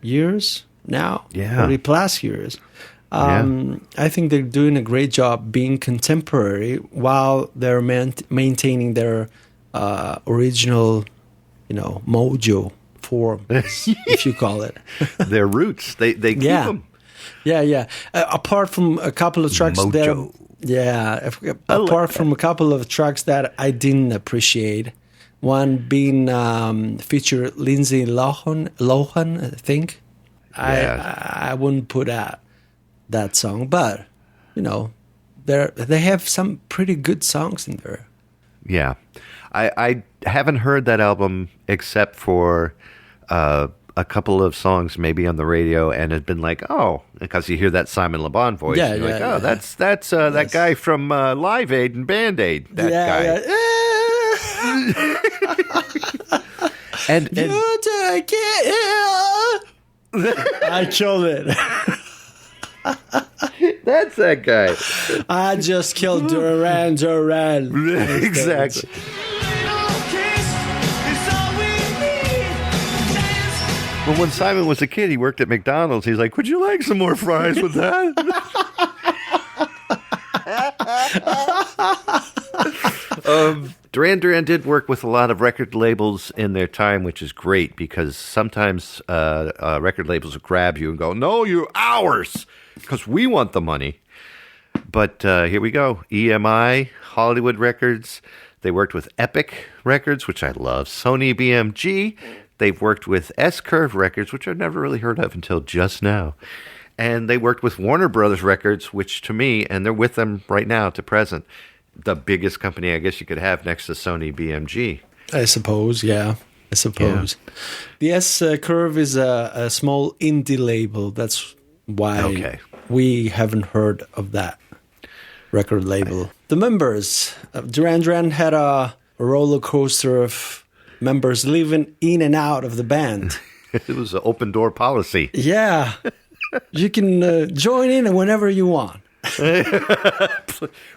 years now, 30 plus years, I think they're doing a great job being contemporary while they're maintaining their original, mojo form, if you call it. Their roots, they keep them. Yeah. Apart from a couple of tracks mojo. Apart from a couple of tracks that I didn't appreciate, one being featured Lindsay Lohan, I think. I wouldn't put out that song, but they have some pretty good songs in there. Yeah, I haven't heard that album except for a couple of songs maybe on the radio, and it's been like, because you hear that Simon Le Bon voice. Yeah, you're like, that's that guy from Live Aid and Band Aid. That guy. And you take it. I killed it. That's that guy. I just killed Duran Duran. Exactly. Well, when Simon was a kid, he worked at McDonald's. He's like, "Would you like some more fries with that?" Duran Duran did work with a lot of record labels in their time, which is great, because sometimes record labels will grab you and go, "No, you're ours," because we want the money. But here we go. EMI, Hollywood Records. They worked with Epic Records, which I love, Sony BMG. They've worked with S-Curve Records, which I've never really heard of until just now. And they worked with Warner Brothers Records, which to me, and they're with them right now to present, the biggest company I guess you could have next to Sony BMG. I suppose, yeah. I suppose. Yeah. The S-Curve is a small indie label. That's why we haven't heard of that record label. The members, Duran Duran had a roller coaster of members living in and out of the band. It was an open door policy. Yeah. You can join in whenever you want.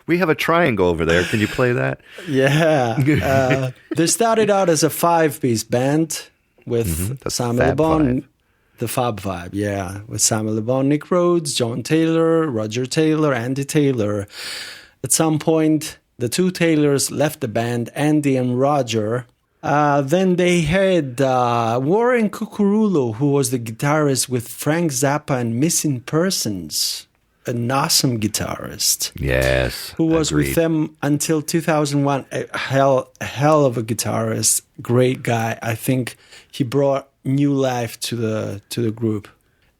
We have a triangle over there. Can you play that? Yeah. They started out as a 5-piece band with Samuel Le Bon. The Fab Five, yeah. With Samuel Le Bon, Nick Rhodes, John Taylor, Roger Taylor, Andy Taylor. At some point, the two Taylors left the band, Andy and Roger. Then they had Warren Cucurulo, who was the guitarist with Frank Zappa and Missing Persons. An awesome guitarist. Yes. Who was agreed. with them until 2001. A hell of a guitarist. Great guy. I think he brought new life to the group.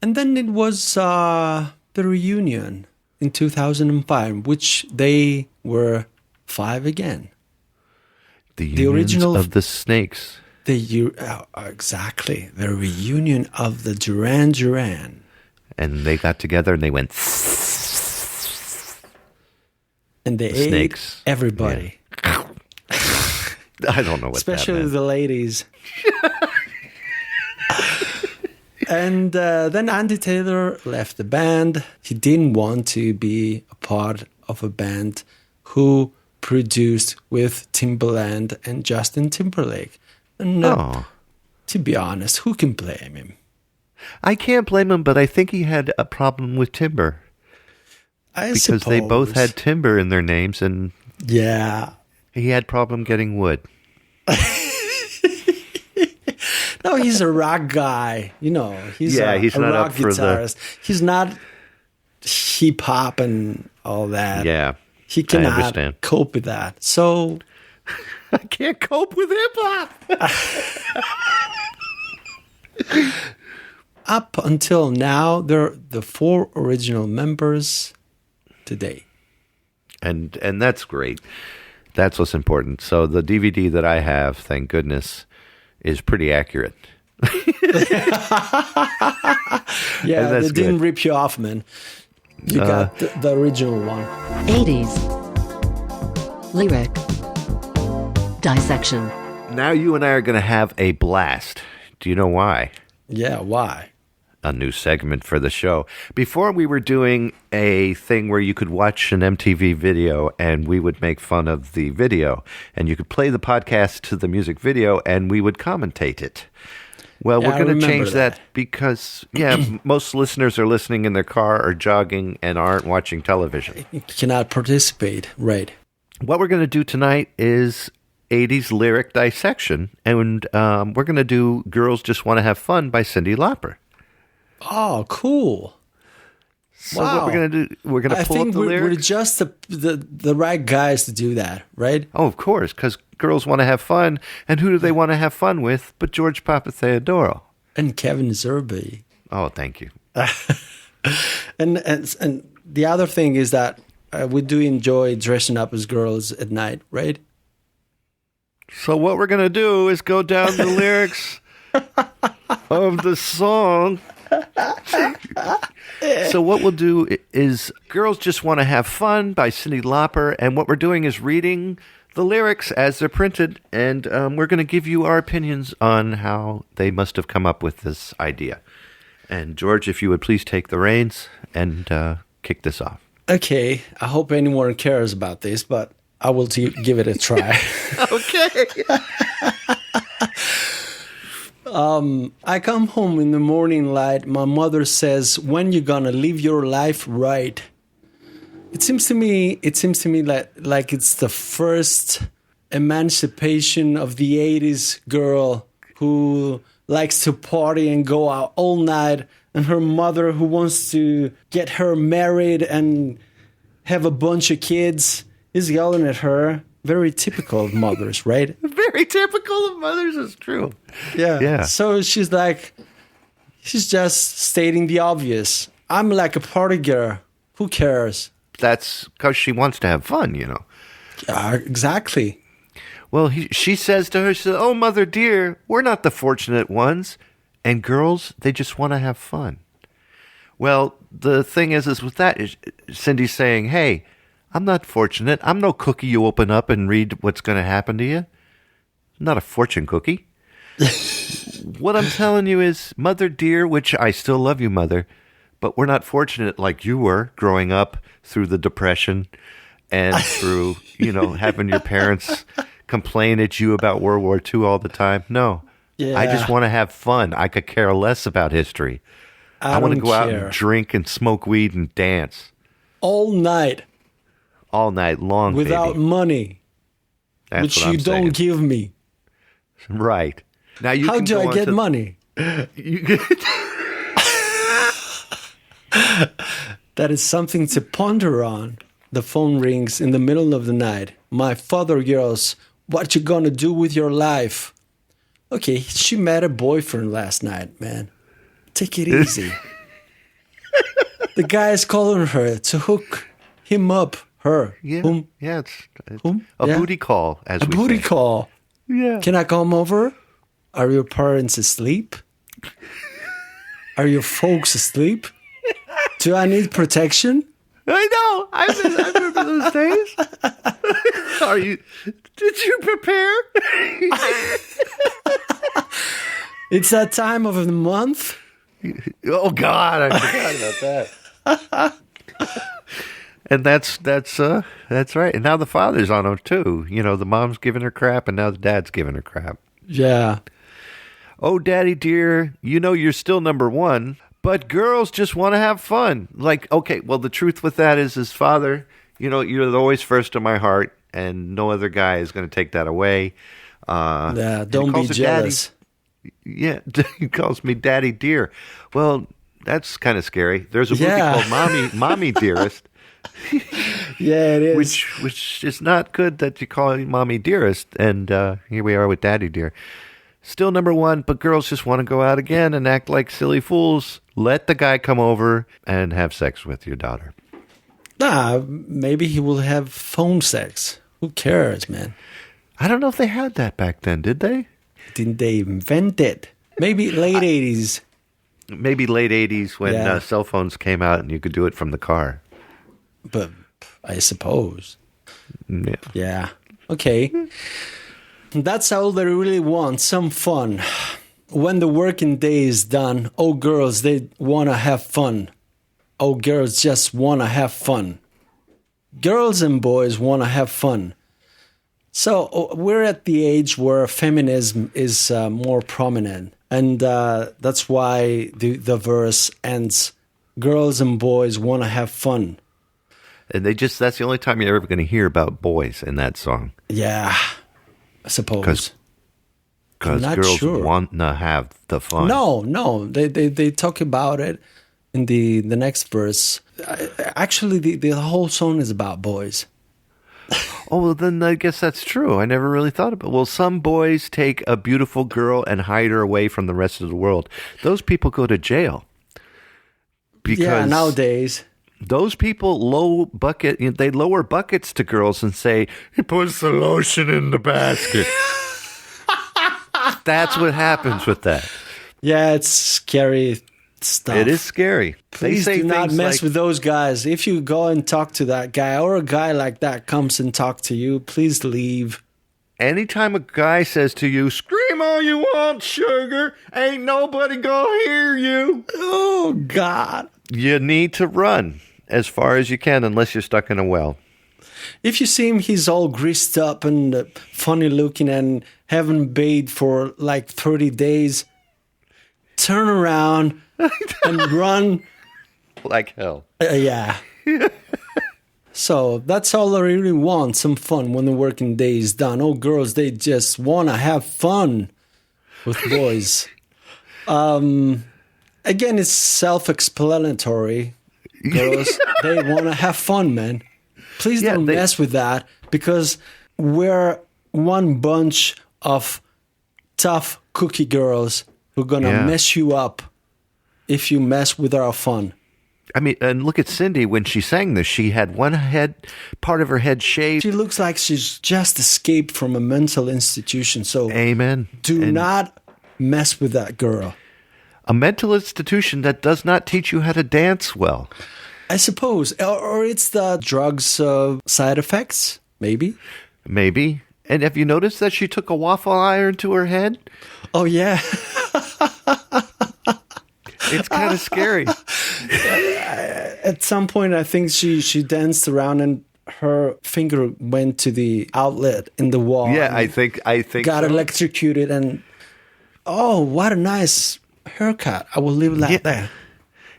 And then it was the reunion in 2005, which they were 5 again. The original of the Snakes. Exactly. The reunion of the Duran Duran. And they got together and they went... And they ate snakes. Everybody. Yeah. I don't know what especially that meant. The ladies. And then Andy Taylor left the band. He didn't want to be a part of a band who produced with Timbaland and Justin Timberlake. And to be honest, who can blame him? I can't blame him, but I think he had a problem with timber. Because they both had timber in their names, and yeah, he had problem getting wood. No, he's a rock guy. You know, he's a not rock up for guitarist. He's not hip hop and all that. Yeah, he cannot cope with that. So I can't cope with hip hop. Up until now, they're the 4 original members today. And that's great. That's what's important. So the DVD that I have, thank goodness, is pretty accurate. Yeah, they didn't rip you off, man. You got the original one. 80s. Lyric. Dissection. Now you and I are going to have a blast. Do you know why? Yeah, why? A new segment for the show. Before we were doing a thing where you could watch an MTV video and we would make fun of the video, and you could play the podcast to the music video and we would commentate it. Well, we're going to change that because, most listeners are listening in their car or jogging and aren't watching television. You cannot participate, right? What we're going to do tonight is 80s lyric dissection, and we're going to do Girls Just Want to Have Fun by Cyndi Lauper. Oh, cool. So what we're going to do, we're going to pull up the lyrics. We're just the right guys to do that, right? Oh, of course, because girls want to have fun, and who do they want to have fun with but George Papatheodoro? And Kevin Zerbe. Oh, thank you. And the other thing is that we do enjoy dressing up as girls at night, right? So what we're going to do is go down the lyrics of the song. So what we'll do is Girls Just Want to Have Fun by Cyndi Lauper, and what we're doing is reading the lyrics as they're printed, and we're going to give you our opinions on how they must have come up with this idea. And George, if you would please take the reins and kick this off. Okay, I hope anyone cares about this, but I will give it a try. Okay. I come home in the morning light. My mother says, "When you gonna live your life right?" It seems to me like it's the first emancipation of the 80s girl who likes to party and go out all night, and her mother who wants to get her married and have a bunch of kids is yelling at her, very typical of mothers, right? Very typical of mothers is true. Yeah. So she's just stating the obvious. I'm like a party girl. Who cares? That's because she wants to have fun, you know. Exactly. Well, she says to her, she says, "Oh, mother dear, we're not the fortunate ones. And girls, they just want to have fun." Well, the thing is with that, is Cindy's saying, "Hey, I'm not fortunate. I'm no cookie you open up and read what's going to happen to you. I'm not a fortune cookie." What I'm telling you is, mother dear, which I still love you, mother, but we're not fortunate like you were growing up through the Depression and through, having your parents complain at you about World War II all the time. No. Yeah. I just want to have fun. I could care less about history. I want to go out and drink and smoke weed and dance. All night. All night long, without baby. money. That's which what you I'm don't saying. give me. Right. Now you How can do go I on get to- money? You get That is something to ponder on. The phone rings in the middle of the night. My father yells, "What you gonna do with your life?" Okay, she met a boyfriend last night, man. Take it easy. The guy is calling her to hook him up. Her. Yeah. Whom? Yeah, it's Whom? a Yeah. booty call, as A we booty say. call. Yeah. Can I come over? Are your parents asleep? Are your folks asleep? Do I need protection? I know. I remember those days. Are you? Did you prepare? It's that time of the month. Oh God, I forgot about that. And that's right. And now the father's on her too. The mom's giving her crap, and now the dad's giving her crap. Yeah. Oh, daddy dear, you're still number one, but girls just want to have fun. Like, okay, well, the truth with that is, his father, you're always first in my heart, and no other guy is going to take that away. Yeah, and don't he be calls her jealous. daddy. Yeah, he calls me daddy dear. Well, that's kind of scary. There's a movie Yeah. called Mommy Dearest. Yeah, it is. Which is not good that you call me mommy dearest, and here we are with daddy dear. Still number one, but girls just want to go out again and act like silly fools. Let the guy come over and have sex with your daughter. Nah, maybe he will have phone sex. Who cares, man? I don't know if they had that back then, did they? Didn't they invent it? Maybe late 80s. Maybe late 80s when Yeah. cell phones came out and you could do it from the car. But I suppose. Yeah. Yeah. Okay. That's all they really want, some fun. When the working day is done, oh, girls, they want to have fun. Oh, girls just want to have fun. Girls and boys want to have fun. So we're at the age where feminism is more prominent. And that's why the verse ends, girls and boys want to have fun. And that's the only time you're ever going to hear about boys in that song. Yeah, I suppose. Because not girls sure. want to have the fun. No, they talk about it in the next verse. Actually, the whole song is about boys. Oh, well, then I guess that's true. I never really thought about it. Well, some boys take a beautiful girl and hide her away from the rest of the world. Those people go to jail. Because Yeah, nowadays. those people they lower buckets to girls and say, he puts the lotion in the basket. That's what happens with that. Yeah, it's scary stuff. It is scary. Please they say do not things mess like, with those guys. If you go and talk to that guy, or a guy like that comes and talk to you, please leave. anytime a guy says to you, scream all you want, sugar, ain't nobody gonna hear you. Oh, God. You need to run as far as you can unless you're stuck in a well. If you see him, he's all greased up and funny looking and haven't bathed for like 30 days, turn around and run. Like hell. Yeah. So that's all I really want, some fun when the working day is done. Oh, girls, they just want to have fun with boys. Again, it's self-explanatory. Girls, they want to have fun, man. Please don't they- mess with that, because we're one bunch of tough cookie girls who are gonna Yeah. mess you up if you mess with our fun. I mean, and look at Cindy when she sang this. She had part of her head shaved. She looks like she's just escaped from a mental institution. So Amen. do And not mess with that girl. a mental institution that does not teach you how to dance well. I suppose, or it's the drugs side effects, maybe. Maybe. And have you noticed that she took a waffle iron to her head? Oh yeah. It's kind of scary. At some point, I think she danced around and her finger went to the outlet in the wall. Yeah, and I think got so. electrocuted. And oh, what a nice haircut! I will leave it like that.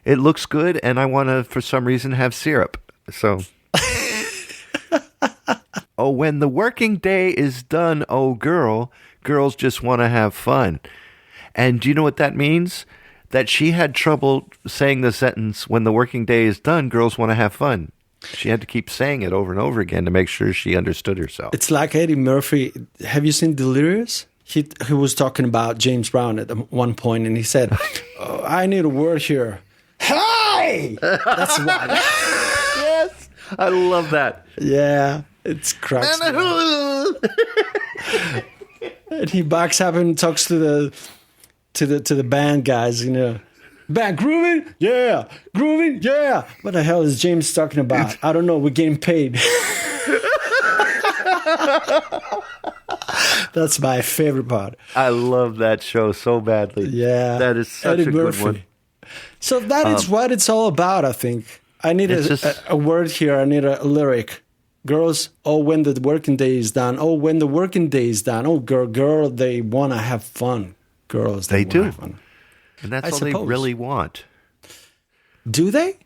It looks good, and I want to, for some reason, have syrup. So, oh, when the working day is done, oh girl, girls just want to have fun. And do you know what that means? That she had trouble saying the sentence, when the working day is done, girls want to have fun. She had to keep saying it over and over again to make sure she understood herself. It's like Eddie Murphy. Have you seen Delirious? He was talking about James Brown at one point, and he said, oh, "I need a word here." Hi. That's why. Yes, I love that. Yeah, it's cracks. me up. And he backs up and talks to the band guys, you know. Band grooving? Yeah. Grooving? Yeah. What the hell is James talking about? I don't know. We're getting paid. That's my favorite part. I love that show so badly. Yeah. That is such Eddie a good Murphy. one. So that is what it's all about, I think. I need It's just- a word here. I need a lyric. Girls, oh, when the working day is done. Oh, when the working day is done. Oh, girl, they want to have fun. Girls, They wanna do. have fun. And that's I all they suppose. really want. Do they?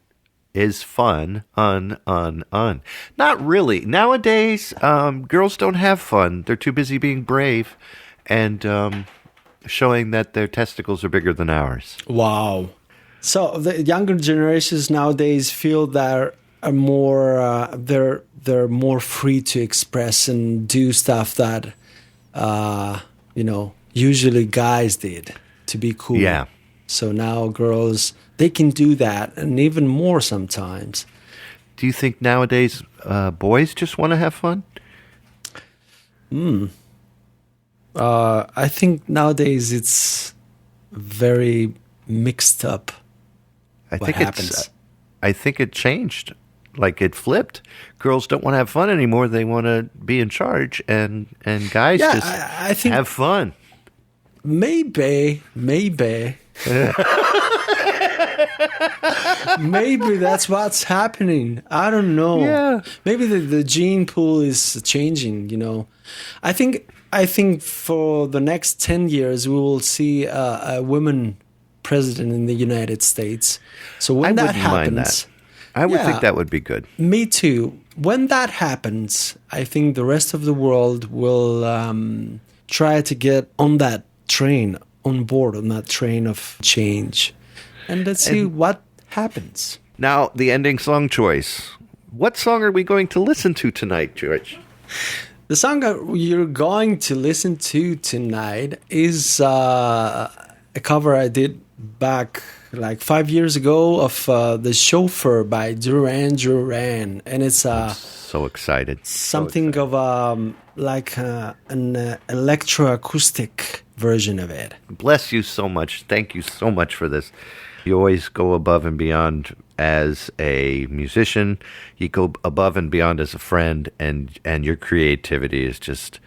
Is fun, Not really. Nowadays, girls don't have fun. They're too busy being brave and showing that their testicles are bigger than ours. Wow. So the younger generations nowadays feel that are more they're more free to express and do stuff that usually guys did to be cool. Yeah. So now girls, they can do that and even more sometimes. Do you think nowadays boys just want to have fun? I think nowadays it's very mixed up. I What think happens? I think it changed. Like it flipped. Girls don't want to have fun anymore. They want to be in charge, and guys Yeah, just I think have fun. maybe. Maybe that's what's happening. I don't know. Yeah. Maybe the gene pool is changing, you know. I think for the next 10 years we will see a woman president in the United States. So when that wouldn't mind happens, that. I would Yeah. think that would be good. me too. When that happens, I think the rest of the world will try to get on that train, on board on that train of change. And let's see what happens. Now, the ending song choice. What song are we going to listen to tonight, George? The song that you're going to listen to tonight is a cover I did back like 5 years ago of The Chauffeur by Duran Duran. And it's So excited. something of like an electroacoustic version of it. Bless you so much. Thank you so much for this. You always go above and beyond as a musician. You go above and beyond as a friend, and your creativity is just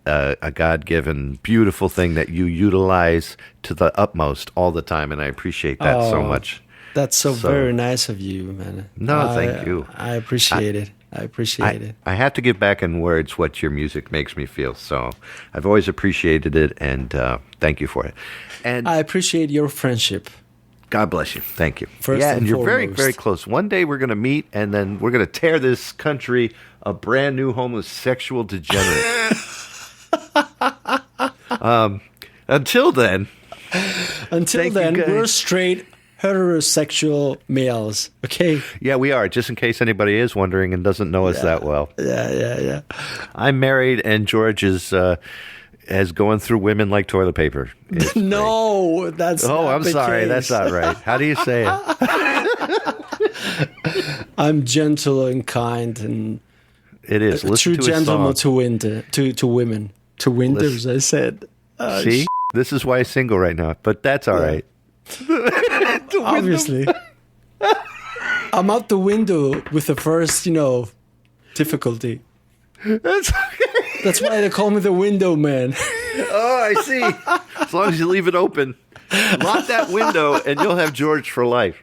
a God-given, beautiful thing that you utilize to the utmost all the time, and I appreciate that so Oh, much. That's so very nice of you, man. No, thank you. I appreciate it. I appreciate it. I have to give back in words what your music makes me feel, so I've always appreciated it, and thank you for it. And I appreciate your friendship. God bless you. Thank you. First yeah, and and you're very, foremost. very close. One day we're going to meet, and then we're going to tear this country a brand new homosexual degenerate. Until then, Until Thank you, then, guys. we're straight heterosexual males. Okay. Yeah, we are. Just in case anybody is wondering and doesn't know us that well. Yeah. I'm married, and George is going through women like toilet paper. It's No, that's great. Oh, not I'm the sorry. case. That's not right. How do you say it? I'm gentle and kind and It is. a Listen true to his gentleman song. to women. To winters, I said. See? This is why he's single right now, but that's all right. Obviously. I'm out the window with the first, difficulty. That's okay. That's why they call me the window man. Oh, I see. As long as you leave it open. Lock that window, and you'll have George for life.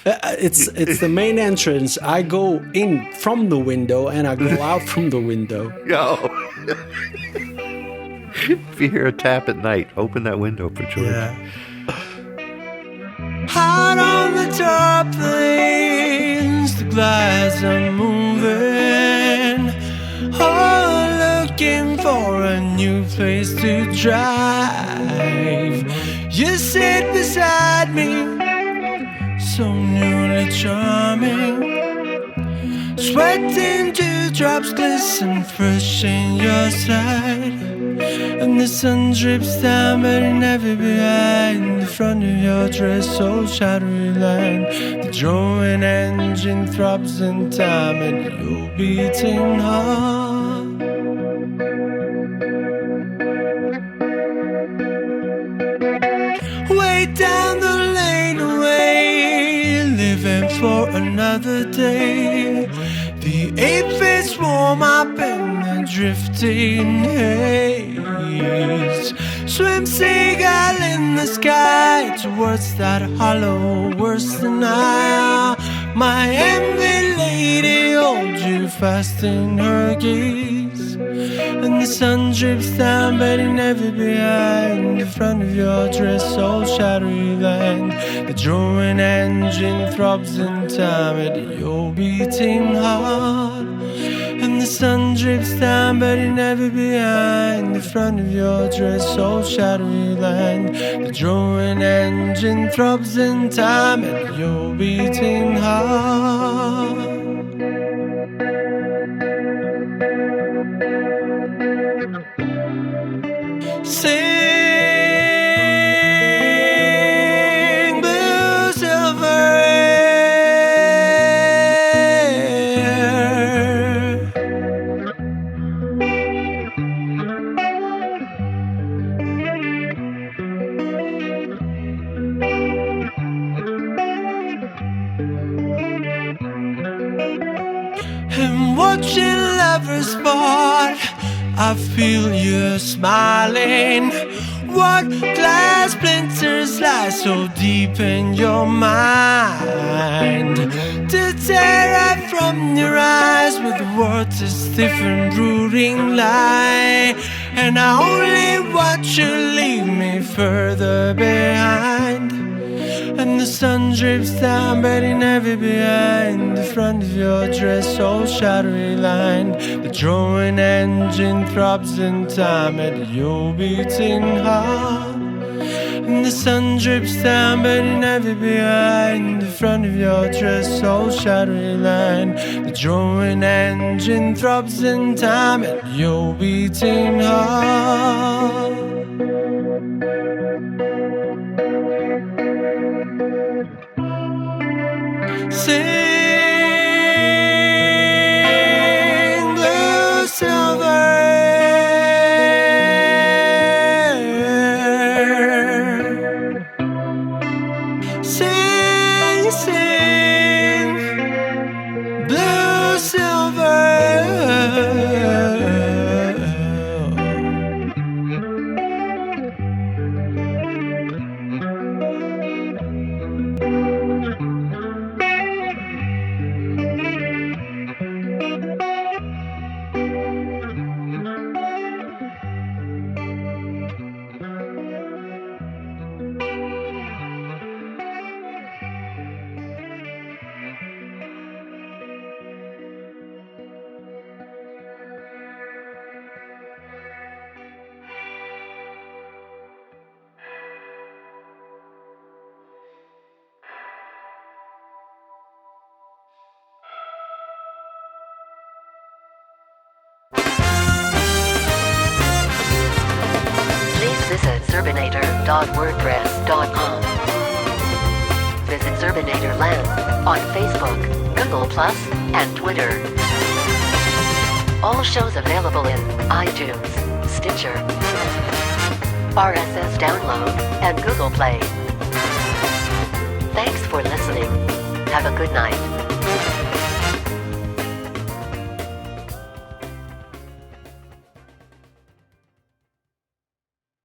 It's the main entrance. I go in from the window and I go out from the window. Yo. If you hear a tap at night, open that window for George. Out on the top lanes, the clouds are moving. Oh, looking for a new place to drive. You sit beside me, so newly charming. Sweating dewdrops glisten fresh in your sight. And the sun drips down, but it never behind the front of your dress, so shadowy line. The drawing engine throbs in time, and you're beating heart. Way down the lane away, living for another day. The aphids warm up in the drifting haze. Swim seagull in the sky towards that hollow worse than I. My envy lady holds you fast in her gaze. And the sun drips down, but it never behind the front of your dress, so shadowy line. The drawing engine throbs in time at your beating heart. And the sun drips down, but it never behind the front of your dress, so shadowy line. The drawing engine throbs in time at your beating heart. Sing blue silver air. And watching lovers part, I feel you smiling. What glass splinters lie so deep in your mind? To tear out from your eyes with words a stiff and brooding lie. And I only watch you leave me further behind. And the sun drips down, but it never behind the front of your dress, so shadowy line. The drawing engine throbs in time at your beating heart. And the sun drips down, but it never behind the front of your dress, so shadowy line. The drawing engine throbs in time at your beating heart. Sing blue silver air. Sing, sing blue silver air. Zerbinator.wordpress.com. Visit Zerbinatorland on Facebook, Google+, and Twitter. All shows available in iTunes, Stitcher, RSS download, and Google Play. Thanks for listening. Have a good night.